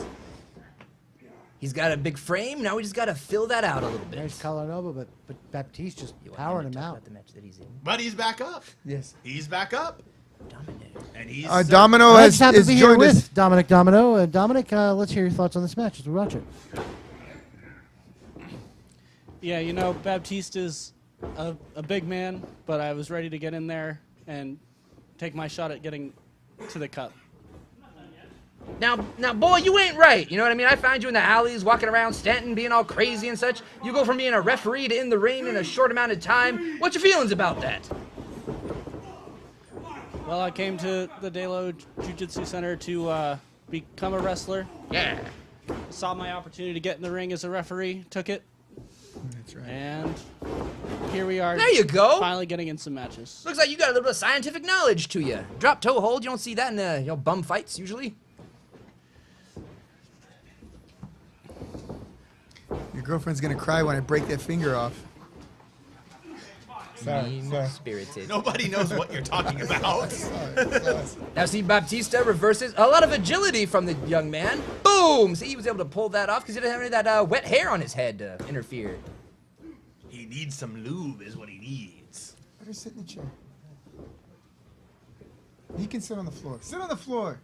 [SPEAKER 4] He's got a big frame. Now we just got to fill that out a little bit.
[SPEAKER 1] There's collar and elbow, but Baptiste just
[SPEAKER 4] You want
[SPEAKER 1] powering
[SPEAKER 4] to
[SPEAKER 1] him
[SPEAKER 4] talk
[SPEAKER 1] out.
[SPEAKER 4] about the match that he's in.
[SPEAKER 3] But he's back up.
[SPEAKER 2] Yes.
[SPEAKER 3] He's back up.
[SPEAKER 4] Dominic.
[SPEAKER 3] And he's
[SPEAKER 2] Domino
[SPEAKER 1] I
[SPEAKER 2] has
[SPEAKER 1] just happen to be here
[SPEAKER 2] joined us.
[SPEAKER 1] with Dominic Domino. Dominic, let's hear your thoughts on this match as we watch it.
[SPEAKER 7] Yeah, you know, Baptiste is a big man, but I was ready to get in there and take my shot at getting to the cup.
[SPEAKER 4] Now, boy, you ain't right. You know what I mean? I found you in the alleys, walking around Stanton, being all crazy and such. You go from being a referee to in the ring in a short amount of time. What's your feelings about that?
[SPEAKER 7] Well, I came to the Delo Jiu-Jitsu Center to become a wrestler.
[SPEAKER 4] Yeah.
[SPEAKER 7] Saw my opportunity to get in the ring as a referee, took it,
[SPEAKER 2] That's right.
[SPEAKER 7] and here we are.
[SPEAKER 4] There you go.
[SPEAKER 7] Finally getting in some matches.
[SPEAKER 4] Looks like you got a little bit of scientific knowledge to you. Drop toe hold. You don't see that in the bum fights usually.
[SPEAKER 2] Your girlfriend's gonna cry when I break that finger off.
[SPEAKER 4] Mean spirited.
[SPEAKER 3] Nobody knows what you're talking about.
[SPEAKER 4] Now see, Baptista reverses a lot of agility from the young man. Boom! See, he was able to pull that off because he didn't have any of that wet hair on his head to interfere.
[SPEAKER 3] He needs some lube is what he needs.
[SPEAKER 2] Let her sit in the chair. He can sit on the floor. Sit on the floor.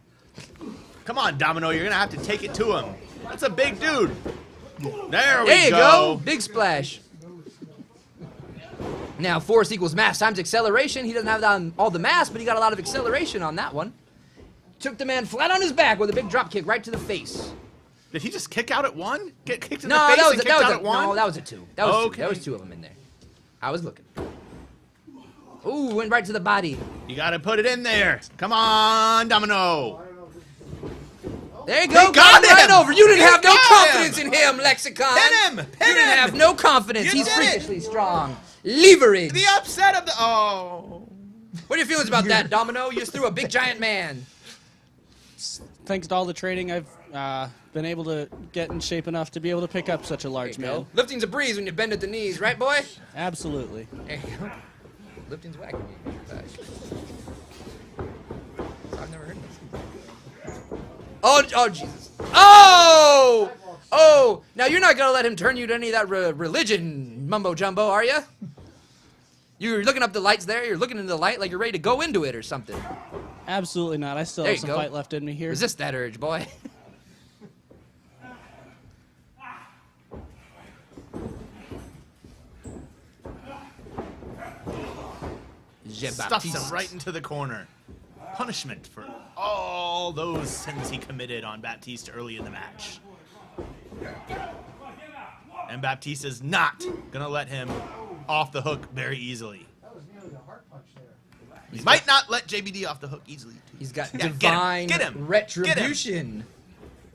[SPEAKER 3] Come on, Domino, you're going to have to take it to him. That's a big dude. There
[SPEAKER 4] There you
[SPEAKER 3] we
[SPEAKER 4] go. Big splash. Now, force equals mass times acceleration. He doesn't have all the mass, but he got a lot of acceleration on that one. Took the man flat on his back with a big drop kick right to the face.
[SPEAKER 3] Did he just kick out at one? Get kicked in
[SPEAKER 4] No,
[SPEAKER 3] the face
[SPEAKER 4] that was
[SPEAKER 3] and
[SPEAKER 4] a,
[SPEAKER 3] kicked
[SPEAKER 4] that was
[SPEAKER 3] out
[SPEAKER 4] a,
[SPEAKER 3] at one?
[SPEAKER 4] no, that was a two. That was two.
[SPEAKER 3] Okay.
[SPEAKER 4] There was two of them in there. I was looking. Ooh, went right to the body.
[SPEAKER 3] You got to put it in there. Come on, Domino.
[SPEAKER 4] There you go.
[SPEAKER 3] He got
[SPEAKER 4] him right
[SPEAKER 3] him.
[SPEAKER 4] over. You didn't
[SPEAKER 3] He
[SPEAKER 4] have no
[SPEAKER 3] got
[SPEAKER 4] confidence
[SPEAKER 3] him.
[SPEAKER 4] in him, Lexicon.
[SPEAKER 3] Pin him.
[SPEAKER 4] You
[SPEAKER 3] Pin
[SPEAKER 4] didn't
[SPEAKER 3] him.
[SPEAKER 4] have no confidence.
[SPEAKER 3] You
[SPEAKER 4] He's
[SPEAKER 3] did it.
[SPEAKER 4] freakishly strong. Leverage.
[SPEAKER 3] The upset of the... Oh.
[SPEAKER 4] What are your feelings about that, Domino? You just threw a big giant man.
[SPEAKER 7] Thanks to all the training, I've been able to get in shape enough to be able to pick up such a large
[SPEAKER 4] There you
[SPEAKER 7] man.
[SPEAKER 4] go. Lifting's a breeze when you bend at the knees, right, boy?
[SPEAKER 7] Absolutely.
[SPEAKER 4] There you go. Lifting's whacking me. I've never heard this. Oh, Jesus. Oh! Oh! Now, you're not going to let him turn you to any of that religion mumbo-jumbo, are you? You're looking up the lights there. You're looking into the light like you're ready to go into it or something.
[SPEAKER 7] Absolutely not. I still
[SPEAKER 4] There
[SPEAKER 7] have
[SPEAKER 4] you
[SPEAKER 7] some
[SPEAKER 4] go.
[SPEAKER 7] fight left in me here.
[SPEAKER 4] Resist that urge, boy.
[SPEAKER 3] Stuffs him right into the corner. Punishment for all those sins he committed on Baptiste early in the match. And Baptiste is not going to let him off the hook very easily. He might not let JBD off the hook easily, too.
[SPEAKER 4] He's got
[SPEAKER 3] Yeah,
[SPEAKER 4] divine
[SPEAKER 3] get him.
[SPEAKER 4] retribution.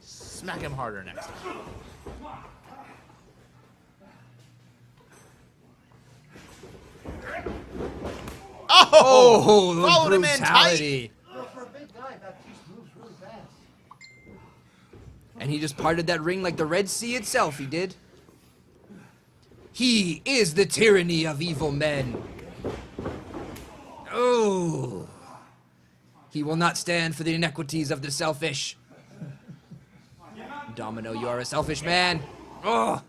[SPEAKER 3] Smack him harder next time.
[SPEAKER 4] Oh, the
[SPEAKER 3] followed him in tight.
[SPEAKER 4] brutality.
[SPEAKER 1] For a big guy, Baptiste moves really fast.
[SPEAKER 4] And he just parted that ring like the Red Sea itself, he did. He is the tyranny of evil men. Oh. He will not stand for the inequities of the selfish. Domino, you are a selfish man. Oh.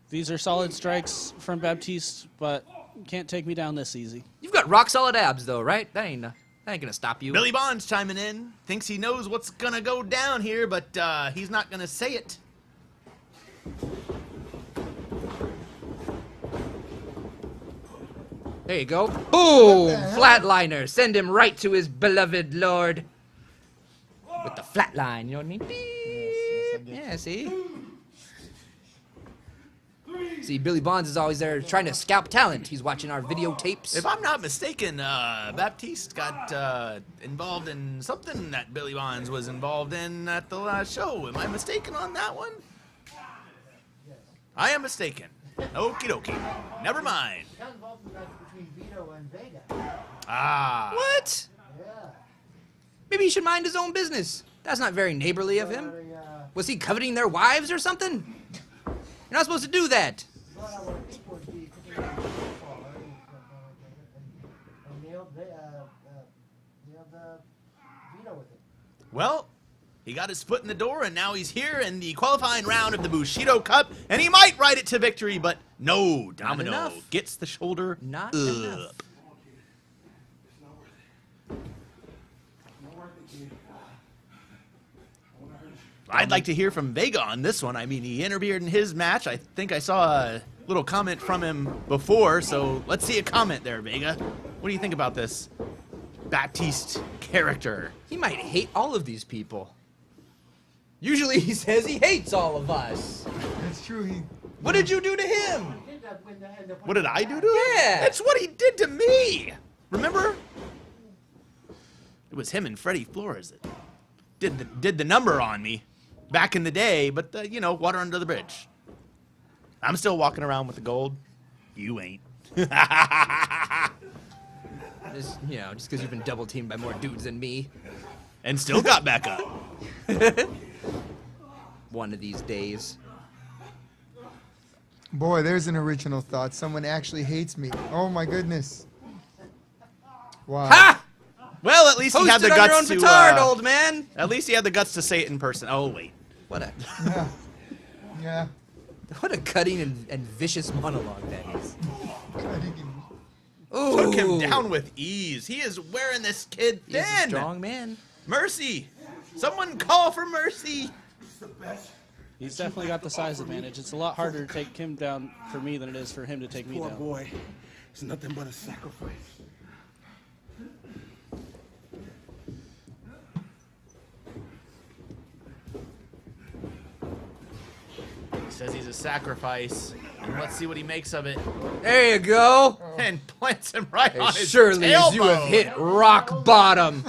[SPEAKER 7] These are solid strikes from Baptiste, but can't take me down this easy.
[SPEAKER 4] You've got rock solid abs, though, right? That ain't gonna stop you.
[SPEAKER 3] Billy Bond's chiming in. Thinks he knows what's going to go down here, but he's not going to say it.
[SPEAKER 4] There you go. Boom! Flatliner. Send him right to his beloved lord. With the flatline, you know what I mean? Beep. Yeah, see? See, Billy Bonds is always there trying to scalp talent. He's watching our videotapes.
[SPEAKER 3] If I'm not mistaken, Baptiste got involved in something that Billy Bonds was involved in at the last show. Am I mistaken on that one? I am mistaken. Okie dokie. Never mind. Ah.
[SPEAKER 4] What? Maybe he should mind his own business. That's not very neighborly of him. Was he coveting their wives or something? You're not supposed to do that.
[SPEAKER 3] Well, he got his foot in the door, and now he's here in the qualifying round of the Bushido Cup, and he might ride it to victory, but no, Domino
[SPEAKER 4] enough.
[SPEAKER 3] gets the shoulder
[SPEAKER 4] Not
[SPEAKER 3] up.
[SPEAKER 4] enough.
[SPEAKER 3] I'd like to hear from Vega on this one. I mean, he interfered in his match. I think I saw a little comment from him before, so let's see a comment there, Vega. What do you think about this Baptiste character?
[SPEAKER 4] He might hate all of these people. Usually he says he hates all of us.
[SPEAKER 2] That's true.
[SPEAKER 4] What did you do to him?
[SPEAKER 3] What did I do to him?
[SPEAKER 4] Yeah.
[SPEAKER 3] That's what he did to me. Remember? It was him and Freddie Flores that did the number on me back in the day, but, water under the bridge. I'm still walking around with the gold. You ain't.
[SPEAKER 4] Just because you've been double teamed by more dudes than me.
[SPEAKER 3] And still got back up.
[SPEAKER 4] One of these days.
[SPEAKER 2] Boy, there's an original thought. Someone actually hates me. Oh my goodness. Wow.
[SPEAKER 4] Ha!
[SPEAKER 3] Well, at least he had the
[SPEAKER 4] Posted on your own
[SPEAKER 3] guts to.
[SPEAKER 4] petard, old man.
[SPEAKER 3] At least he had the guts to say it in person. Oh wait.
[SPEAKER 4] What a
[SPEAKER 2] Yeah. Yeah.
[SPEAKER 4] what a cutting and vicious monologue that is. Ooh.
[SPEAKER 3] Took him down with ease. He is wearing this kid
[SPEAKER 4] He's a
[SPEAKER 3] thin.
[SPEAKER 4] strong man.
[SPEAKER 3] Mercy. Someone call for mercy.
[SPEAKER 7] He's definitely got the size advantage. It's a lot harder to take him down for me than it is for him to take me
[SPEAKER 5] Poor
[SPEAKER 7] down.
[SPEAKER 5] boy. It's nothing but a sacrifice.
[SPEAKER 3] He says he's a sacrifice. And let's see what he makes of it.
[SPEAKER 4] There you go.
[SPEAKER 3] And plants him right on his
[SPEAKER 4] Surely as you have
[SPEAKER 3] tailbone.
[SPEAKER 4] hit rock bottom.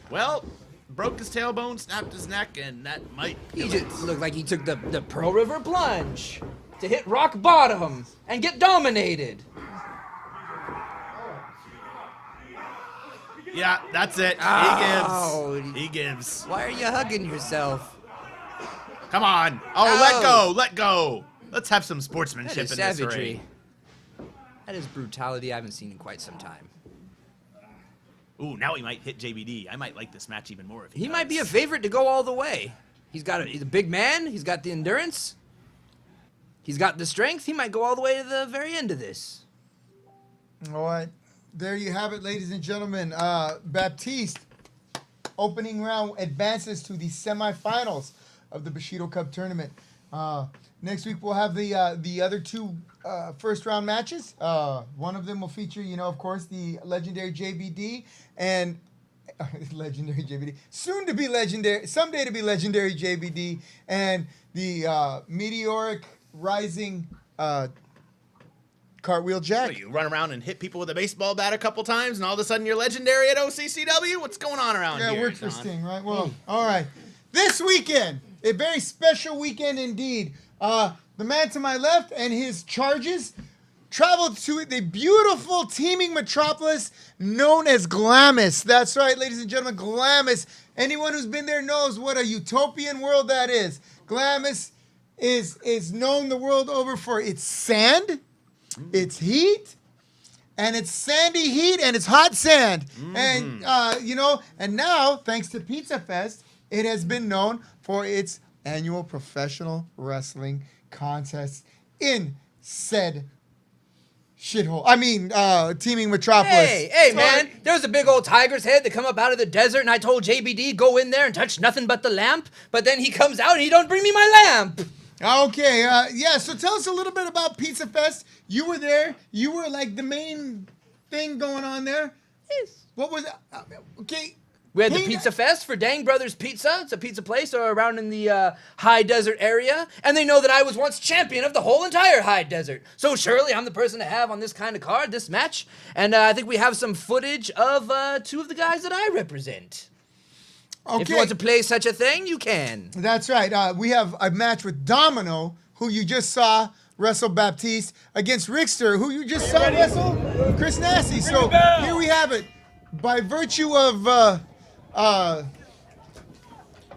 [SPEAKER 3] Well, broke his tailbone, snapped his neck, and that might
[SPEAKER 4] He
[SPEAKER 3] kill it.
[SPEAKER 4] just looked like he took the Pearl River plunge to hit rock bottom and get dominated.
[SPEAKER 3] Yeah, that's it.
[SPEAKER 4] Ow.
[SPEAKER 3] He gives. He gives.
[SPEAKER 4] Why are you hugging yourself?
[SPEAKER 3] Come on. Oh,
[SPEAKER 4] Ow.
[SPEAKER 3] let go. Let go. Let's have some
[SPEAKER 4] That
[SPEAKER 3] sportsmanship
[SPEAKER 4] is
[SPEAKER 3] in this
[SPEAKER 4] savagery.
[SPEAKER 3] ring.
[SPEAKER 4] That is brutality I haven't seen in quite some time.
[SPEAKER 3] Ooh, now he might hit JBD. I might like this match even more if he
[SPEAKER 4] He might be a
[SPEAKER 3] does.
[SPEAKER 4] favorite to go all the way. He's a big man. He's got the endurance. He's got the strength. He might go all the way to the very end of this.
[SPEAKER 2] All right. There you have it, ladies and gentlemen. Baptiste, opening round, advances to the semifinals of the Bushido Cup tournament. Next week we'll have the other two first round matches. One of them will feature, of course, the legendary JBD and legendary JBD, soon to be legendary, someday to be legendary JBD, and the meteoric rising Cartwheel Jack.
[SPEAKER 3] What, you run around and hit people with a baseball bat a couple times, and all of a sudden you're legendary at OCCW? What's going on around
[SPEAKER 2] Yeah,
[SPEAKER 3] here?
[SPEAKER 2] it worked for
[SPEAKER 3] Don?
[SPEAKER 2] Sting, right? Well, all right. This weekend, a very special weekend indeed. The man to my left and his charges traveled to the beautiful teeming metropolis known as Glamis. That's right, ladies and gentlemen, Glamis. Anyone who's been there knows what a utopian world that is. Glamis is known the world over for its sand, its heat, and it's sandy heat and it's hot sand. And, and now, thanks to Pizza Fest, it has been known for its annual professional wrestling contest in said shithole. Teeming metropolis.
[SPEAKER 4] Hey, man, there was a big old tiger's head that come up out of the desert, and I told JBD, go in there and touch nothing but the lamp, but then he comes out and he don't bring me my lamp.
[SPEAKER 2] Okay, so tell us a little bit about Pizza Fest. You were there. You were like the main thing going on there.
[SPEAKER 4] Yes.
[SPEAKER 2] What was it? Okay,
[SPEAKER 4] We had the Pizza Fest for Dang Brothers Pizza. It's a pizza place around in the high desert area. And they know that I was once champion of the whole entire high desert. So surely I'm the person to have on this kind of card, this match. And I think we have some footage of 2 of the guys that I represent.
[SPEAKER 2] Okay.
[SPEAKER 4] If you want to play such a thing, you can.
[SPEAKER 2] That's right. We have a match with Domino, who you just saw wrestle Baptiste, against Rickster, who you just saw wrestle Chris Nasty. So here we have it. By virtue of...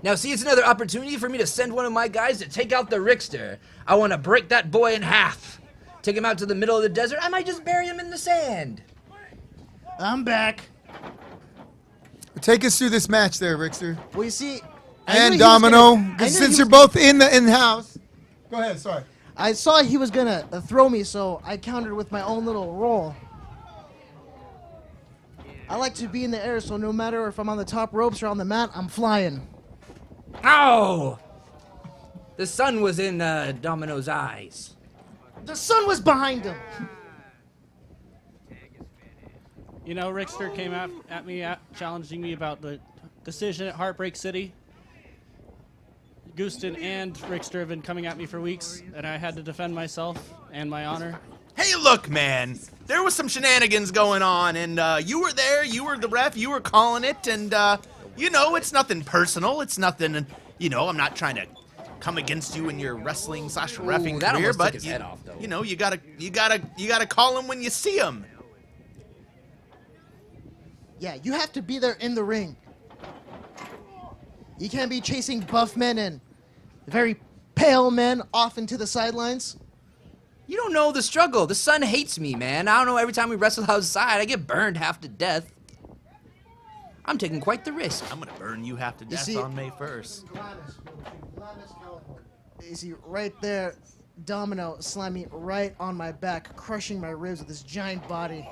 [SPEAKER 4] Now, see, it's another opportunity for me to send one of my guys to take out the Rickster. I want to break that boy in half. Take him out to the middle of the desert. I might just bury him in the sand.
[SPEAKER 6] I'm back.
[SPEAKER 2] Take us through this match there, Rickster.
[SPEAKER 6] Well, you see,
[SPEAKER 2] And Domino, since you're both in the house. Go ahead, sorry.
[SPEAKER 6] I saw he was gonna throw me, so I countered with my own little roll. I like to be in the air, so no matter if I'm on the top ropes or on the mat, I'm flying.
[SPEAKER 4] Ow! The sun was in Domino's eyes.
[SPEAKER 6] The sun was behind him.
[SPEAKER 7] You know, Rickster came at me, challenging me about the decision at Heartbreak City. Gustin and Rickster have been coming at me for weeks, and I had to defend myself and my honor.
[SPEAKER 3] Hey, look, man. There was some shenanigans going on, and you were there. You were the ref. You were calling it, and you know, it's nothing personal. It's nothing. You know, I'm not trying to come against you in your wrestling / reffing
[SPEAKER 4] that
[SPEAKER 3] career,
[SPEAKER 4] almost took
[SPEAKER 3] but
[SPEAKER 4] his head off, though.
[SPEAKER 3] you know, you gotta call him when you see him.
[SPEAKER 6] Yeah, you have to be there in the ring. You can't be chasing buff men and very pale men off into the sidelines.
[SPEAKER 4] You don't know the struggle. The sun hates me, man. I don't know, every time we wrestle outside, I get burned half to death. I'm taking quite the risk.
[SPEAKER 3] I'm gonna burn you half to death
[SPEAKER 6] see-
[SPEAKER 3] on May 1st.
[SPEAKER 6] You see, right there, Domino slammed me right on my back, crushing my ribs with his giant body.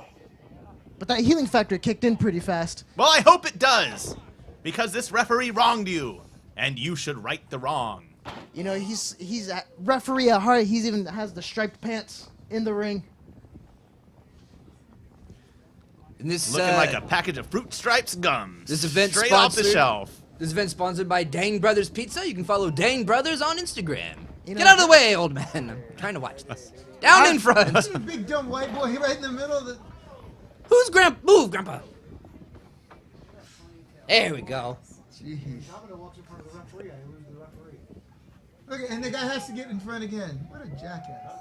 [SPEAKER 6] But that healing factor kicked in pretty fast.
[SPEAKER 3] Well, I hope it does, because this referee wronged you, and you should right the wrong.
[SPEAKER 6] You know, he's a referee at heart. He's even has the striped pants in the ring.
[SPEAKER 4] And this,
[SPEAKER 3] Looking like a package of Fruit Stripes gums.
[SPEAKER 4] This event
[SPEAKER 3] straight off the
[SPEAKER 4] sponsored-
[SPEAKER 3] shelf.
[SPEAKER 4] This event sponsored by Dang Brothers Pizza. You can follow Dang Brothers on Instagram.
[SPEAKER 6] You
[SPEAKER 4] Get
[SPEAKER 6] know-
[SPEAKER 4] out of the way, old man. I'm trying to watch this. Down in front.
[SPEAKER 2] A big dumb white boy right in the middle of the...
[SPEAKER 4] Who's Move, Grandpa. There we go.
[SPEAKER 2] Jeez. Look, and the guy has to get in front again. What a jackass.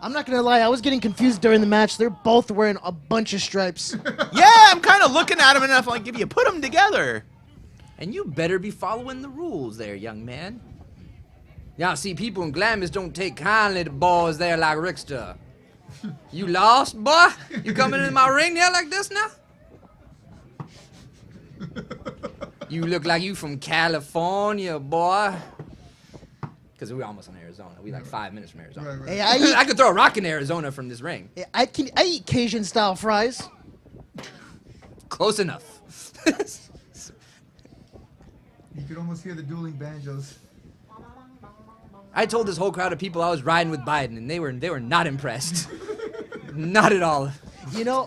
[SPEAKER 6] I'm not gonna lie, I was getting confused during the match. They're both wearing a bunch of stripes.
[SPEAKER 3] Yeah, I'm kind of looking at him and I'm like, if you put them together.
[SPEAKER 4] And you better be following the rules there, young man. Y'all see, people in Glamis don't take kindly to boys there like Rickster. You lost, boy? You coming in my ring there like this now? You look like you from California, boy. Because we're almost in Arizona. We like 5 minutes from Arizona.
[SPEAKER 2] Right, right.
[SPEAKER 6] Hey, I
[SPEAKER 4] I could throw a rock in Arizona from this ring.
[SPEAKER 6] eat Cajun style fries.
[SPEAKER 4] Close enough.
[SPEAKER 2] You could almost hear the dueling banjos.
[SPEAKER 4] I told this whole crowd of people I was riding with Biden, and they were not impressed. Not at all.
[SPEAKER 6] You know,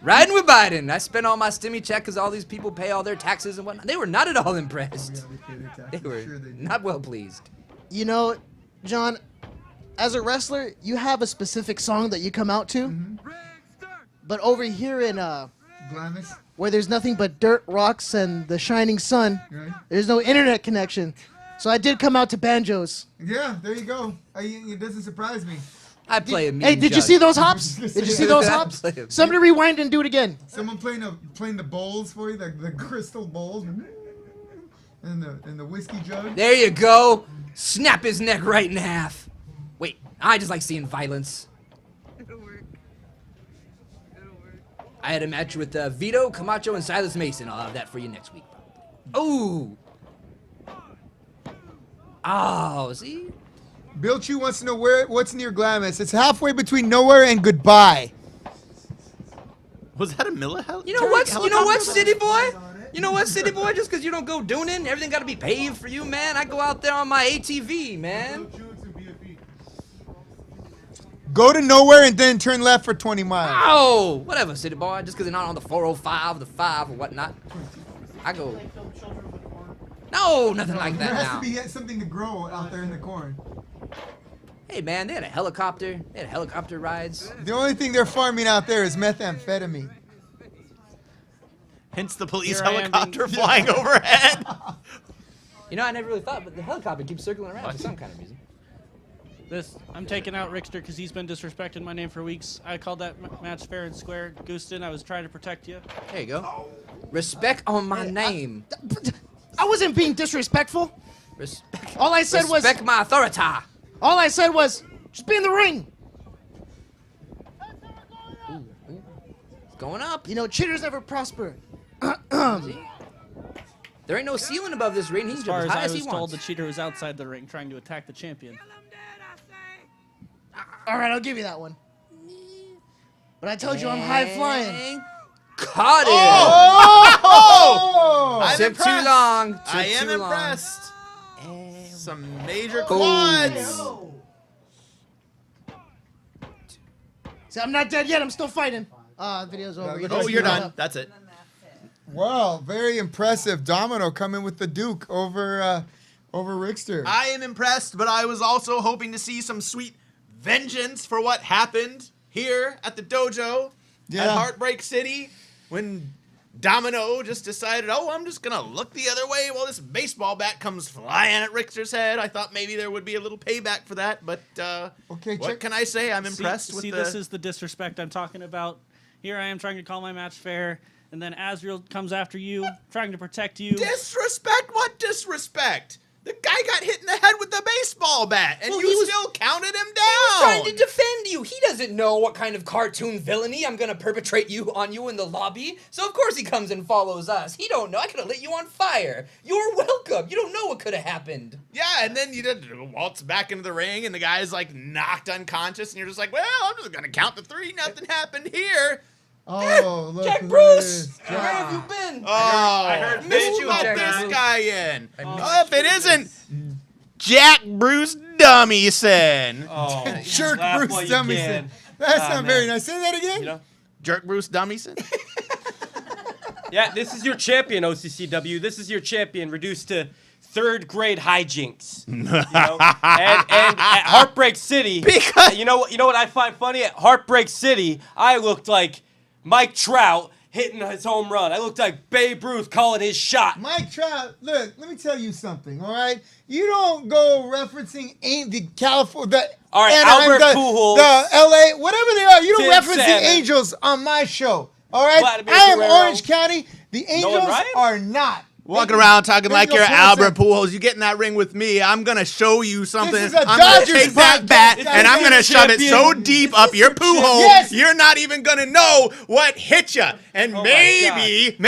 [SPEAKER 4] Riding with Biden. I spent all my stimmy check because all these people pay all their taxes and whatnot. They were not at all impressed. They were not well pleased.
[SPEAKER 6] you know, John, as a wrestler, you have a specific song that you come out to. But over here in
[SPEAKER 2] Glamis.
[SPEAKER 6] where there's nothing but dirt, rocks, and the shining sun,
[SPEAKER 2] Right.
[SPEAKER 6] there's no internet connection. So I did come out to banjos.
[SPEAKER 2] Yeah, there you go. It doesn't surprise me.
[SPEAKER 4] I play a mean
[SPEAKER 6] Hey, did you
[SPEAKER 4] judge.
[SPEAKER 6] see those hops? Did you see those hops?
[SPEAKER 4] Play 'em.
[SPEAKER 6] Somebody rewind and do it again.
[SPEAKER 2] Someone playing the bowls for you, the crystal bowls, and the whiskey jug.
[SPEAKER 4] There you go. Snap his neck right in half. Wait, I just like seeing violence. I had a match with Vito, Camacho, and Silas Mason. I'll have that for you next week. Oh. Oh, see?
[SPEAKER 2] Bill Chu wants to know what's near Glamis. It's halfway between nowhere and goodbye.
[SPEAKER 3] Was that a military?
[SPEAKER 4] You know what, city boy? You know what, city boy? Just because you don't go dooning, everything got to be paved for you, man. I go out there on my ATV, man.
[SPEAKER 2] Go to nowhere and then turn left for 20 miles.
[SPEAKER 4] Oh, whatever, city boy. Just because they're not on the 405, the 5, or whatnot. I go. No, nothing like
[SPEAKER 2] There
[SPEAKER 4] that
[SPEAKER 2] has
[SPEAKER 4] now.
[SPEAKER 2] to be something to grow out there in the corn.
[SPEAKER 4] Hey man, they had a helicopter. They had helicopter rides.
[SPEAKER 2] The only thing they're farming out there is methamphetamine.
[SPEAKER 3] Hence the police
[SPEAKER 7] Here I am
[SPEAKER 3] helicopter flying overhead.
[SPEAKER 4] You know, I never really thought, but the helicopter keeps circling around for some kind of reason.
[SPEAKER 7] I'm taking out Rickster because he's been disrespecting my name for weeks. I called that match fair and square. Gooston, I was trying to protect you.
[SPEAKER 4] There you go. Respect on my name.
[SPEAKER 6] I wasn't being disrespectful.
[SPEAKER 4] Respect.
[SPEAKER 6] All I said was.
[SPEAKER 4] Respect my authority.
[SPEAKER 6] All I said was, just be in the ring.
[SPEAKER 4] It's going up.
[SPEAKER 6] You know, cheaters never prosper.
[SPEAKER 4] There ain't no ceiling above this ring. He can
[SPEAKER 7] As far
[SPEAKER 4] jump
[SPEAKER 7] as
[SPEAKER 4] as high
[SPEAKER 7] I
[SPEAKER 4] as he
[SPEAKER 7] was told,
[SPEAKER 4] wants.
[SPEAKER 7] the cheater was outside the ring trying to attack the champion.
[SPEAKER 6] All right, I'll give you that one. But I told you I'm high flying.
[SPEAKER 4] Caught it.
[SPEAKER 2] Oh!
[SPEAKER 3] I'm
[SPEAKER 4] Took too
[SPEAKER 3] impressed.
[SPEAKER 4] long. Took
[SPEAKER 3] I am
[SPEAKER 4] too long.
[SPEAKER 3] impressed. Some major
[SPEAKER 4] Boom.
[SPEAKER 3] quads.
[SPEAKER 6] See, I'm not dead yet. I'm still fighting. Video's over.
[SPEAKER 2] look
[SPEAKER 3] Oh,
[SPEAKER 2] at
[SPEAKER 3] you're
[SPEAKER 2] that.
[SPEAKER 3] done. That's it.
[SPEAKER 2] Wow, very impressive. Domino coming with the Duke over Rickster.
[SPEAKER 3] I am impressed, but I was also hoping to see some sweet vengeance for what happened here at the dojo at Heartbreak City when Domino just decided, oh, I'm just going to look the other way while this baseball bat comes flying at Rickster's head. I thought maybe there would be a little payback for that, but
[SPEAKER 2] Okay,
[SPEAKER 3] what
[SPEAKER 2] check-
[SPEAKER 3] can I say? I'm impressed with
[SPEAKER 7] See,
[SPEAKER 3] the...
[SPEAKER 7] this is the disrespect I'm talking about. Here I am trying to call my match fair, and then Azrael comes after you, trying to protect you.
[SPEAKER 3] Disrespect? What disrespect? The guy got hit in the head with the baseball bat, and
[SPEAKER 4] Well,
[SPEAKER 3] you
[SPEAKER 4] he was-
[SPEAKER 3] still counted him
[SPEAKER 4] He was
[SPEAKER 3] down.
[SPEAKER 4] trying to defend you. He doesn't know what kind of cartoon villainy I'm gonna perpetrate on you in the lobby. So of course he comes and follows us. He don't know. I could have lit you on fire. You're welcome. You don't know what could have happened.
[SPEAKER 3] Yeah, and then you did waltz back into the ring, and the guy's like knocked unconscious, and you're just like, well, I'm just gonna count to 3. Nothing happened here.
[SPEAKER 2] Oh, look
[SPEAKER 4] Jack
[SPEAKER 2] who it
[SPEAKER 4] Bruce,
[SPEAKER 2] is.
[SPEAKER 4] where have you been?
[SPEAKER 3] Oh,
[SPEAKER 8] I heard
[SPEAKER 3] missed
[SPEAKER 8] Jack
[SPEAKER 3] you let
[SPEAKER 4] Bruce.
[SPEAKER 3] this guy in. If it isn't Jack Bruce Dummyson.
[SPEAKER 8] Oh,
[SPEAKER 2] Jerk
[SPEAKER 8] laugh
[SPEAKER 2] Bruce
[SPEAKER 8] while you
[SPEAKER 2] Dummyson.
[SPEAKER 8] can.
[SPEAKER 2] That's
[SPEAKER 8] Ah,
[SPEAKER 2] not
[SPEAKER 8] man.
[SPEAKER 2] very nice. Say that again.
[SPEAKER 8] You know?
[SPEAKER 3] Jerk Bruce Dummyson?
[SPEAKER 8] Yeah, this is your champion, OCCW. This is your champion, reduced to third grade hijinks. You know? and at Heartbreak City,
[SPEAKER 3] Because-
[SPEAKER 8] you know what I find funny? At Heartbreak City, I looked like Mike Trout hitting his home run. I looked like Babe Ruth calling his shot.
[SPEAKER 2] Mike Trout, look, let me tell you something, all right? You don't go referencing the California,
[SPEAKER 8] All right,
[SPEAKER 2] Anaheim,
[SPEAKER 8] Albert
[SPEAKER 2] the,
[SPEAKER 8] Pujols.
[SPEAKER 2] the LA, whatever they are. You don't
[SPEAKER 8] Tim
[SPEAKER 2] reference
[SPEAKER 8] Salmon.
[SPEAKER 2] the Angels on my show, all right?
[SPEAKER 8] Vladimir
[SPEAKER 2] I am
[SPEAKER 8] Guerrero.
[SPEAKER 2] Orange County. The Angels
[SPEAKER 8] Ryan?
[SPEAKER 2] are not.
[SPEAKER 3] Walking around talking like
[SPEAKER 2] Bingo
[SPEAKER 3] you're
[SPEAKER 2] Paulson.
[SPEAKER 3] Albert Pujols. You get in that ring with me, I'm going to show you something.
[SPEAKER 2] This is a
[SPEAKER 3] I'm going to
[SPEAKER 2] Dodgers
[SPEAKER 3] take that
[SPEAKER 2] podcast,
[SPEAKER 3] bat,
[SPEAKER 2] guys.
[SPEAKER 3] and I'm going to
[SPEAKER 8] This is
[SPEAKER 3] shove it so
[SPEAKER 8] champion.
[SPEAKER 3] deep up your poo hole,
[SPEAKER 2] Yes.
[SPEAKER 3] you're not even going to know what hit you. And
[SPEAKER 8] Oh my
[SPEAKER 3] maybe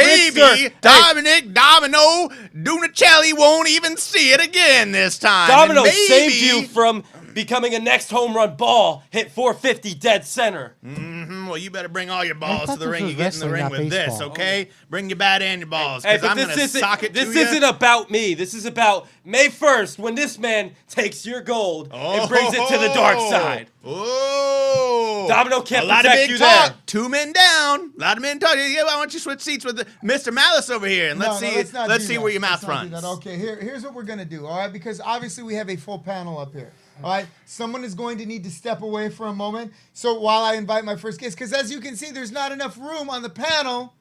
[SPEAKER 2] Rickster,
[SPEAKER 3] Dominic Domino Dunicelli won't even see it again this time.
[SPEAKER 8] Domino
[SPEAKER 3] And maybe-
[SPEAKER 8] saved you from becoming a next home run ball, hit 450 dead center.
[SPEAKER 3] Well, you better bring all your balls
[SPEAKER 1] thought
[SPEAKER 3] to the
[SPEAKER 1] this
[SPEAKER 3] ring.
[SPEAKER 1] was
[SPEAKER 3] You get in the
[SPEAKER 1] wrestling,
[SPEAKER 3] ring
[SPEAKER 1] not
[SPEAKER 3] with this,
[SPEAKER 1] baseball.
[SPEAKER 3] okay? Bring your bat and your balls,
[SPEAKER 8] Hey,
[SPEAKER 3] because
[SPEAKER 8] but
[SPEAKER 3] I'm going to sock it to
[SPEAKER 8] this
[SPEAKER 3] you.
[SPEAKER 8] isn't about me. This is about May 1st when this man takes your gold and brings it to the dark side.
[SPEAKER 3] Oh,
[SPEAKER 8] Domino can't
[SPEAKER 3] a lot of
[SPEAKER 8] protect
[SPEAKER 3] big
[SPEAKER 8] you
[SPEAKER 3] talk.
[SPEAKER 8] there.
[SPEAKER 3] 2 men down. A lot of men talking. Yeah, why don't you switch seats with Mr. Malice over here and let's
[SPEAKER 2] No,
[SPEAKER 3] see.
[SPEAKER 2] let's not
[SPEAKER 3] Let's
[SPEAKER 2] do
[SPEAKER 3] see
[SPEAKER 2] that.
[SPEAKER 3] where your
[SPEAKER 2] Let's
[SPEAKER 3] mouth
[SPEAKER 2] not do
[SPEAKER 3] runs.
[SPEAKER 2] that. Okay, here's what we're gonna do. All right, because obviously we have a full panel up here. All right, someone is going to need to step away for a moment. So while I invite my first guest, because as you can see, there's not enough room on the panel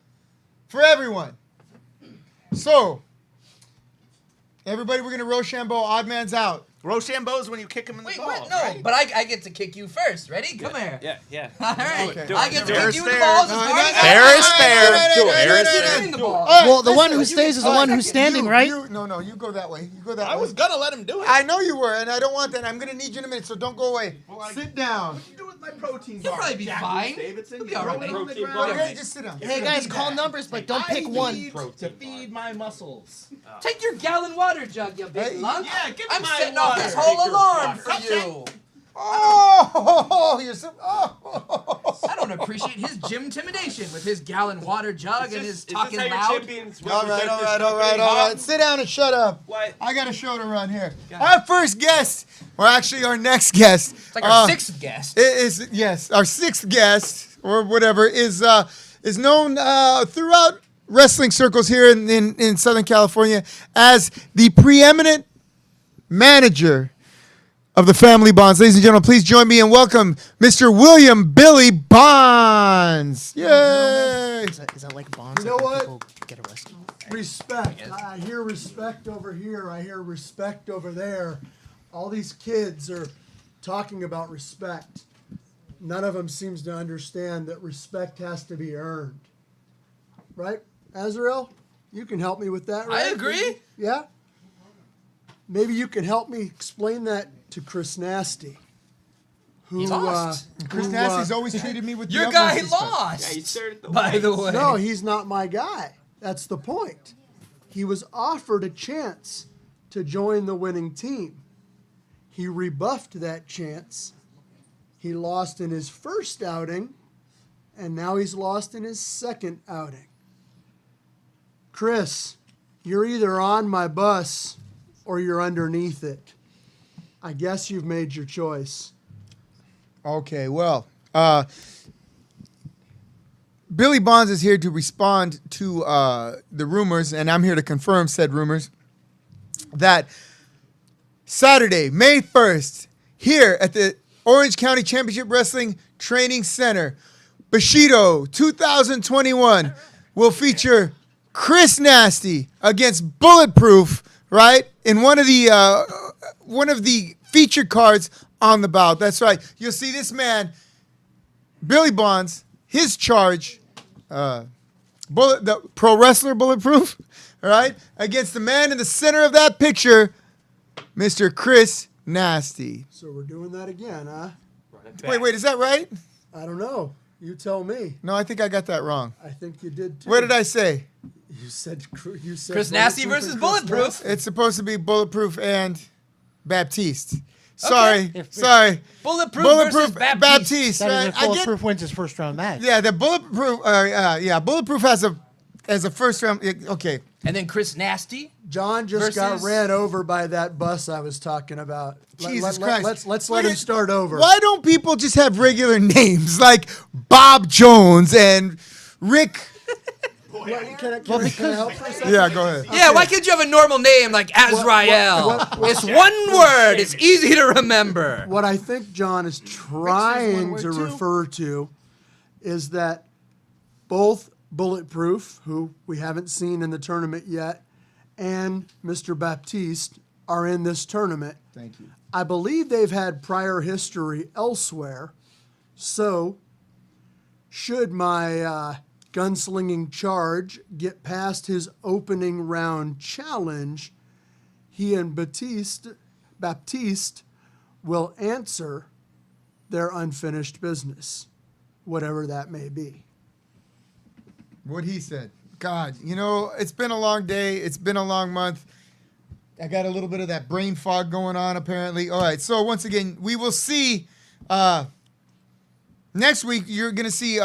[SPEAKER 2] for everyone. So everybody, we're gonna Rochambeau. Odd man's out.
[SPEAKER 3] Rochambeau's when you kick him in the
[SPEAKER 4] Wait,
[SPEAKER 3] balls,
[SPEAKER 4] what? No,
[SPEAKER 3] right?
[SPEAKER 4] but I get to kick you first. Ready? Come here.
[SPEAKER 8] Yeah.
[SPEAKER 4] All right.
[SPEAKER 2] Okay.
[SPEAKER 8] Do it.
[SPEAKER 4] I get to
[SPEAKER 3] Fair
[SPEAKER 4] kick
[SPEAKER 3] is
[SPEAKER 4] you in the
[SPEAKER 3] fair.
[SPEAKER 4] balls.
[SPEAKER 2] No,
[SPEAKER 4] as
[SPEAKER 2] no,
[SPEAKER 4] hard as
[SPEAKER 2] no,
[SPEAKER 4] I
[SPEAKER 3] Fair
[SPEAKER 4] can.
[SPEAKER 3] is fair.
[SPEAKER 2] Do it.
[SPEAKER 3] Fair is
[SPEAKER 4] Give
[SPEAKER 3] fair.
[SPEAKER 4] me the ball.
[SPEAKER 2] All right,
[SPEAKER 6] Well, the one
[SPEAKER 2] listen,
[SPEAKER 6] who stays is the one who's standing, right?
[SPEAKER 2] No, you go that way. You go that
[SPEAKER 3] I
[SPEAKER 2] way.
[SPEAKER 3] was gonna let him do it.
[SPEAKER 2] I know you were, and I don't want that. I'm gonna need you in a minute, so don't go away. Sit down.
[SPEAKER 3] do with my protein
[SPEAKER 4] You'll probably be fine. You'll be all right.
[SPEAKER 8] Protein bar.
[SPEAKER 2] Okay, just sit down.
[SPEAKER 6] Hey guys, call numbers, but don't pick one.
[SPEAKER 3] to feed my muscles.
[SPEAKER 4] Take your gallon water jug, you big
[SPEAKER 2] Hey.
[SPEAKER 4] lunk.
[SPEAKER 3] Yeah, give me
[SPEAKER 4] I'm
[SPEAKER 3] my
[SPEAKER 4] setting off
[SPEAKER 3] water.
[SPEAKER 4] this whole
[SPEAKER 3] Take your
[SPEAKER 4] alarm
[SPEAKER 3] water.
[SPEAKER 4] for you.
[SPEAKER 2] Oh, you're so. Oh.
[SPEAKER 4] I don't appreciate his gym intimidation with his gallon water jug and his talking
[SPEAKER 8] how your
[SPEAKER 4] loud.
[SPEAKER 8] champions
[SPEAKER 2] All right,
[SPEAKER 8] represent
[SPEAKER 2] all
[SPEAKER 8] this
[SPEAKER 2] right, all
[SPEAKER 8] company,
[SPEAKER 2] right, all
[SPEAKER 8] huh?
[SPEAKER 2] right. Sit down and shut up.
[SPEAKER 8] What?
[SPEAKER 2] I got a show to run here. Our first guest, or actually our next guest,
[SPEAKER 4] It's like our sixth guest.
[SPEAKER 2] is yes, our sixth guest or whatever is known throughout wrestling circles here in Southern California as the preeminent manager of the family Bonds. Ladies and gentlemen, please join me and welcome Mr. William Billy Bonds. Yay!
[SPEAKER 6] Is that like bonds?
[SPEAKER 1] You know
[SPEAKER 6] that
[SPEAKER 1] what?
[SPEAKER 6] People get arrested.
[SPEAKER 1] Respect. I hear respect over here. I hear respect over there. All these kids are talking about respect. None of them seems to understand that respect has to be earned. Right, Azrael? You can help me with that, right?
[SPEAKER 4] I agree.
[SPEAKER 1] Yeah? Maybe you can help me explain that to Chris Nasty. Who,
[SPEAKER 4] lost.
[SPEAKER 2] Chris Nasty's always treated me with
[SPEAKER 4] Your
[SPEAKER 2] the
[SPEAKER 4] guy
[SPEAKER 2] utmost respect.
[SPEAKER 4] lost.
[SPEAKER 8] Yeah, he started the
[SPEAKER 4] by the way.
[SPEAKER 1] No, he's not my guy. That's the point. He was offered a chance to join the winning team. He rebuffed that chance. He lost in his first outing, and now he's lost in his second outing. Chris, you're either on my bus or you're underneath it. I guess you've made your choice.
[SPEAKER 2] Okay, well, Billy Bonds is here to respond to the rumors, and I'm here to confirm said rumors, that Saturday, May 1st, here at the Orange County Championship Wrestling Training Center, Bushido 2021 will feature Chris Nasty against Bulletproof, right? In one of the featured cards on the bout. That's right. You'll see this man, Billy Bonds, his charge, the pro wrestler Bulletproof, all right, against the man in the center of that picture, Mr. Chris Nasty.
[SPEAKER 1] So we're doing that again, huh?
[SPEAKER 2] Wait, is that right?
[SPEAKER 1] I don't know. You tell me.
[SPEAKER 2] No, I think I got that wrong.
[SPEAKER 1] I think you did too.
[SPEAKER 2] What did I say?
[SPEAKER 1] You said
[SPEAKER 4] Chris Nasty versus
[SPEAKER 1] and Chris
[SPEAKER 4] Bulletproof.
[SPEAKER 1] Nasty.
[SPEAKER 2] It's supposed to be Bulletproof and Baptiste. Sorry.
[SPEAKER 4] Bulletproof
[SPEAKER 2] Bulletproof
[SPEAKER 4] versus Baptiste.
[SPEAKER 2] Baptiste.
[SPEAKER 1] That is
[SPEAKER 2] Right?
[SPEAKER 1] if Bulletproof wins his first round match.
[SPEAKER 2] Yeah, the Bulletproof. Bulletproof has a first round. Okay.
[SPEAKER 4] And then Chris Nasty.
[SPEAKER 1] John just got
[SPEAKER 4] Versus-
[SPEAKER 1] ran over by that bus I was talking about.
[SPEAKER 2] Jesus Christ.
[SPEAKER 1] Let's
[SPEAKER 2] Look
[SPEAKER 1] let him
[SPEAKER 2] at-
[SPEAKER 1] start over.
[SPEAKER 2] Why don't people just have regular names like Bob Jones and Rick?
[SPEAKER 1] Can I help for a second?
[SPEAKER 2] Yeah, go ahead.
[SPEAKER 4] Yeah, why can't you have a normal name like Azrael?
[SPEAKER 1] what-
[SPEAKER 4] It's one word. It's easy to remember.
[SPEAKER 1] What I think John is trying
[SPEAKER 2] word
[SPEAKER 1] to
[SPEAKER 2] too.
[SPEAKER 1] refer to is that both Bulletproof, who we haven't seen in the tournament yet, and Mr. Baptiste are in this tournament.
[SPEAKER 2] Thank you.
[SPEAKER 1] I believe they've had prior history elsewhere. So, should my gunslinging charge get past his opening round challenge, he and Baptiste will answer their unfinished business, whatever that may be.
[SPEAKER 2] What he said. God, it's been a long day. It's been a long month. I got a little bit of that brain fog going on, apparently. All right, so once again, we will see. Next week, you're going to see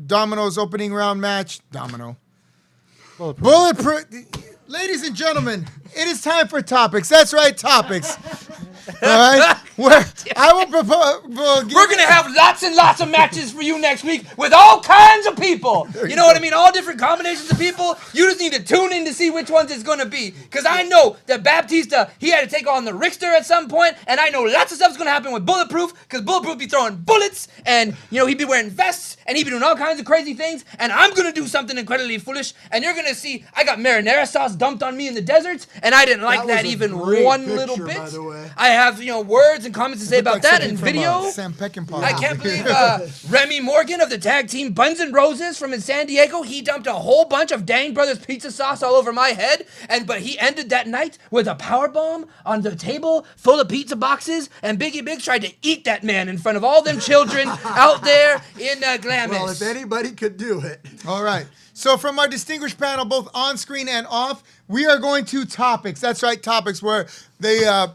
[SPEAKER 2] Domino's opening round match. Bulletproof. Ladies and gentlemen, it is time for topics. That's right, topics. All right? Where I will propose.
[SPEAKER 4] We're going to have lots and lots of matches for you next week with all kinds of people. You know what I mean? All different combinations of people. You just need to tune in to see which ones it's going to be. Because I know that Baptista, he had to take on the Rickster at some point, and I know lots of stuff's going to happen with Bulletproof, because Bulletproof be throwing bullets, and, he'd be wearing vests, and he'd be doing all kinds of crazy things, and I'm going to do something incredibly foolish, and you're going to see I got marinara sauce dumped on me in the desert, and I didn't like
[SPEAKER 1] That
[SPEAKER 4] that
[SPEAKER 1] was a
[SPEAKER 4] even
[SPEAKER 1] great
[SPEAKER 4] one
[SPEAKER 1] picture,
[SPEAKER 4] little
[SPEAKER 1] by
[SPEAKER 4] bit.
[SPEAKER 1] the way.
[SPEAKER 4] I have, words and comments to say about that in video.
[SPEAKER 2] Sam Peckinpah.
[SPEAKER 4] I can't believe Remy Morgan of the tag team Buns and Roses from in San Diego, he dumped a whole bunch of Dang Brothers pizza sauce all over my head, but he ended that night with a power bomb on the table full of pizza boxes, and Biggie Biggs tried to eat that man in front of all them children out there in Glamis.
[SPEAKER 1] Well, if anybody could do it.
[SPEAKER 2] All right. So from our distinguished panel, both on screen and off, we are going to topics. That's right, topics, where the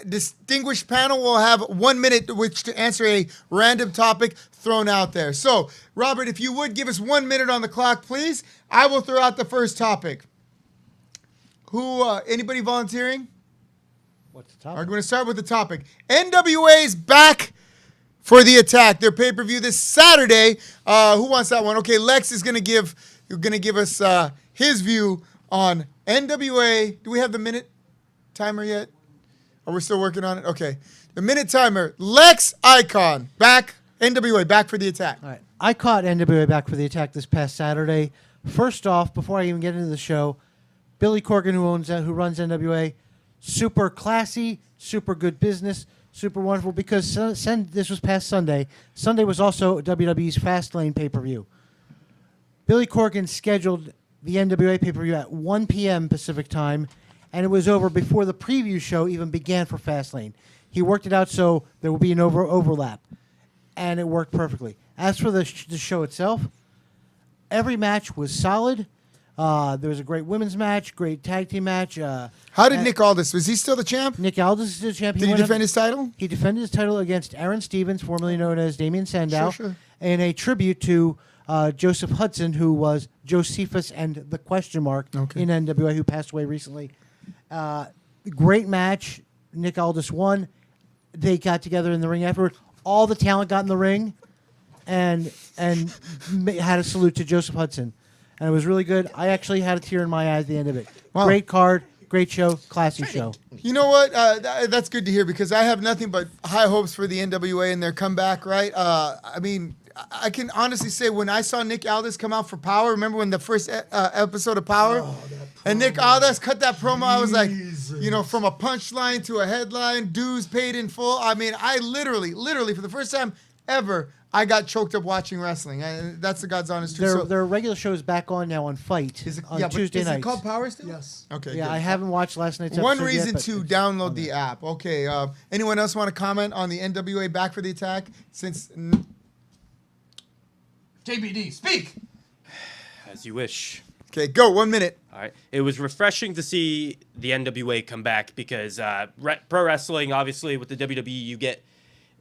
[SPEAKER 2] distinguished panel will have 1 minute which to answer a random topic thrown out there. So, Robert, if you would give us 1 minute on the clock, please. I will throw out the first topic. Anybody volunteering?
[SPEAKER 1] What's the
[SPEAKER 2] We're
[SPEAKER 1] topic?
[SPEAKER 2] going to start with the topic. NWA's back for the Attack, their pay-per-view this Saturday. Who wants that one? Okay, Lex is gonna give us his view on NWA. Do we have the minute timer yet? Are we still working on it? Okay, the minute timer. Lex Icon back. NWA back for the Attack.
[SPEAKER 1] All right. I caught NWA back for the Attack this past Saturday. First off, before I even get into the show, Billy Corgan, who runs NWA, super classy, super good business, super wonderful. Because this was past Sunday. Sunday was also WWE's Fastlane pay-per-view. Billy Corgan scheduled the NWA pay-per-view at 1 p.m. Pacific time, and it was over before the preview show even began for Fastlane. He worked it out so there will be an overlap, and it worked perfectly. As for the show itself, every match was solid. There was a great women's match, great tag team match.
[SPEAKER 2] How did Nick Aldis? Was he still the champ?
[SPEAKER 1] Nick Aldis is the champ.
[SPEAKER 2] Did he defend his title?
[SPEAKER 1] He defended his title against Aaron Stevens, formerly known as Damian Sandow,
[SPEAKER 2] Sure.
[SPEAKER 1] in a tribute to Joseph Hudson, who was Josephus and the question mark in NWA, who passed away recently. Great match. Nick Aldis won. They got together in the ring afterward. All the talent got in the ring and had a salute to Joseph Hudson. And it was really good. I actually had a tear in my eye at the end of it.
[SPEAKER 2] Wow.
[SPEAKER 1] Great card, great show, classy show.
[SPEAKER 2] You know what? That's good to hear because I have nothing but high hopes for the NWA and their comeback, right? I mean, I can honestly say when I saw Nick Aldis come out for Power, remember when the first episode of Power? And Nick Aldis cut that promo, I was like, from a punchline to a headline, dues paid in full. I mean, I literally, for the first time ever, I got choked up watching wrestling. That's the God's honest truth.
[SPEAKER 1] Their regular show is back on now on Fight on Tuesday nights.
[SPEAKER 2] Is it called Power still?
[SPEAKER 6] Yes.
[SPEAKER 2] Okay.
[SPEAKER 1] Yeah,
[SPEAKER 2] good.
[SPEAKER 1] I haven't watched last night's episode
[SPEAKER 2] One reason
[SPEAKER 1] yet,
[SPEAKER 2] to download the app. Okay. Anyone else want to comment on the NWA back for the Attack? Since
[SPEAKER 4] JBD, speak.
[SPEAKER 8] As you wish.
[SPEAKER 2] Okay, go. 1 minute.
[SPEAKER 8] All right. It was refreshing to see the NWA come back because pro wrestling, obviously, with the WWE, you get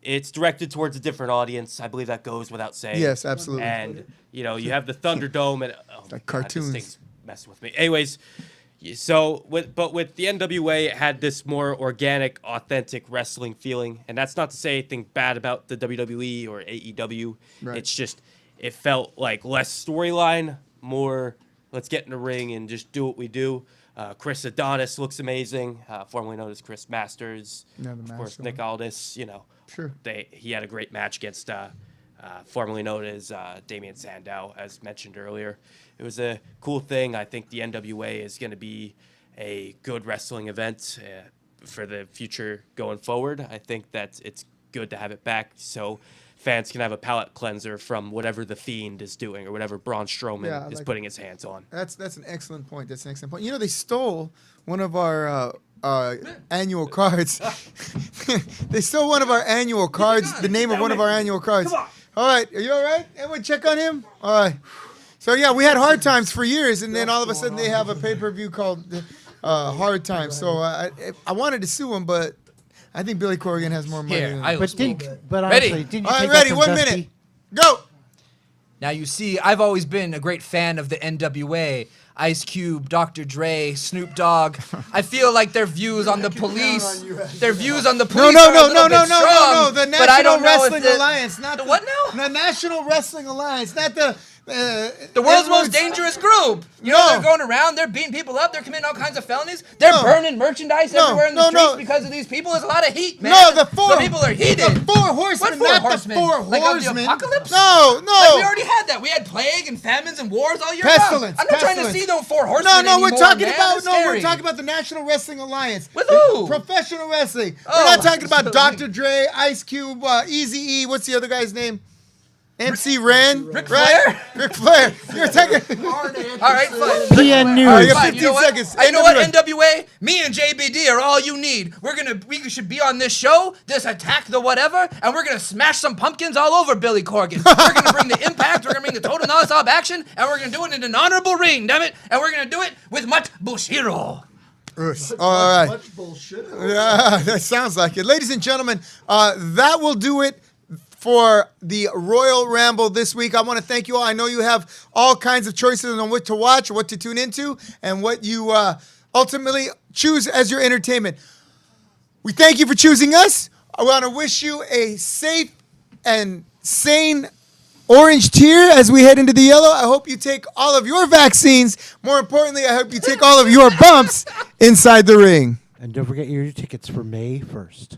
[SPEAKER 8] it's directed towards a different audience. I believe that goes without saying.
[SPEAKER 2] Yes, absolutely.
[SPEAKER 8] And you have the Thunderdome and
[SPEAKER 2] like cartoons.
[SPEAKER 8] God, this thing's messing with me. Anyways, so with the NWA, it had this more organic, authentic wrestling feeling, and that's not to say anything bad about the WWE or AEW.
[SPEAKER 2] Right.
[SPEAKER 8] It's just it felt like less storyline, more let's get in the ring and just do what we do. Chris Adonis looks amazing, formerly known as Chris Masters.
[SPEAKER 2] Yeah, the
[SPEAKER 8] of course,
[SPEAKER 2] Master.
[SPEAKER 8] Nick Aldis.
[SPEAKER 2] Sure.
[SPEAKER 8] He had a great match against formerly known as Damian Sandow, as mentioned earlier. It was a cool thing. I think the NWA is going to be a good wrestling event for the future going forward. I think that it's good to have it back so fans can have a palate cleanser from whatever The Fiend is doing or whatever Braun Strowman is putting his hands on.
[SPEAKER 2] That's an excellent point. That's an excellent point. They stole one of our annual cards. They stole one of our annual cards, the name of one of our annual cards. All right, are you all right? Everyone check on him? All right. So, yeah, we had Hard Times for years, and then all of a sudden they have a pay-per-view called Hard Times. So I wanted to sue him, but I think Billy Corgan has more money than him.
[SPEAKER 1] But honestly, didn't you
[SPEAKER 2] All right,
[SPEAKER 1] take
[SPEAKER 2] ready,
[SPEAKER 1] that from
[SPEAKER 2] 1
[SPEAKER 1] Dusty?
[SPEAKER 2] minute. Go.
[SPEAKER 4] Now, you see, I've always been a great fan of the NWA. Ice Cube, Dr. Dre, Snoop Dogg. I feel like their views on the police,
[SPEAKER 2] No.
[SPEAKER 4] are a little bit strong,
[SPEAKER 2] The
[SPEAKER 4] but I
[SPEAKER 2] National
[SPEAKER 4] don't know if
[SPEAKER 2] Wrestling Alliance, not
[SPEAKER 4] the what now?
[SPEAKER 2] The National Wrestling Alliance, not the
[SPEAKER 4] The world's most dangerous group.
[SPEAKER 2] No.
[SPEAKER 4] They're going around, they're beating people up, they're committing all kinds of felonies. They're burning merchandise
[SPEAKER 2] No,
[SPEAKER 4] everywhere in the
[SPEAKER 2] no,
[SPEAKER 4] streets
[SPEAKER 2] no.
[SPEAKER 4] because of these people. There's a lot of heat, man.
[SPEAKER 2] No, the four.
[SPEAKER 4] The people are heated.
[SPEAKER 2] The four horsemen,
[SPEAKER 4] What four
[SPEAKER 2] not
[SPEAKER 4] horsemen?
[SPEAKER 2] the four
[SPEAKER 4] Like of the
[SPEAKER 2] horsemen.
[SPEAKER 4] apocalypse?
[SPEAKER 2] No.
[SPEAKER 4] Like we already had that. We had plague and famines and wars all year
[SPEAKER 2] Pestilence.
[SPEAKER 4] round. I'm not trying to
[SPEAKER 2] pestilence.
[SPEAKER 4] see those four horsemen
[SPEAKER 2] No,
[SPEAKER 4] anymore,
[SPEAKER 2] we're talking
[SPEAKER 4] man.
[SPEAKER 2] about
[SPEAKER 4] That's
[SPEAKER 2] we're
[SPEAKER 4] scary.
[SPEAKER 2] talking about the National Wrestling Alliance.
[SPEAKER 4] With who?
[SPEAKER 2] Professional wrestling.
[SPEAKER 4] Oh,
[SPEAKER 2] We're not talking about
[SPEAKER 4] so-
[SPEAKER 2] Dr. Dre, Ice Cube, Eazy-E. What's the other guy's name? MC Ren.
[SPEAKER 4] Ric
[SPEAKER 2] right? Ric Flair. You're taking.
[SPEAKER 4] All right, fine.
[SPEAKER 1] PN News.
[SPEAKER 2] All right, you got
[SPEAKER 4] Fine,
[SPEAKER 2] 15 seconds.
[SPEAKER 4] You know what, NWA? Me and JBD are all you need. We should be on this show, this Attack the Whatever, and we're gonna smash some pumpkins all over Billy Corgan. We're gonna bring the impact, we're gonna bring the total non-stop action, and we're gonna do it in an honorable ring, damn it! And we're gonna do it with much Bushiro.
[SPEAKER 2] All right.
[SPEAKER 6] Much bullshit.
[SPEAKER 2] Yeah, that sounds like it. Ladies and gentlemen, that will do it for the Royal Ramble this week. I want to thank you all. I know you have all kinds of choices on what to watch, what to tune into, and what you ultimately choose as your entertainment. We thank you for choosing us. I want to wish you a safe and sane orange tier as we head into the yellow. I hope you take all of your vaccines. More importantly, I hope you take all of your bumps inside the ring.
[SPEAKER 1] And don't forget your tickets for May 1st.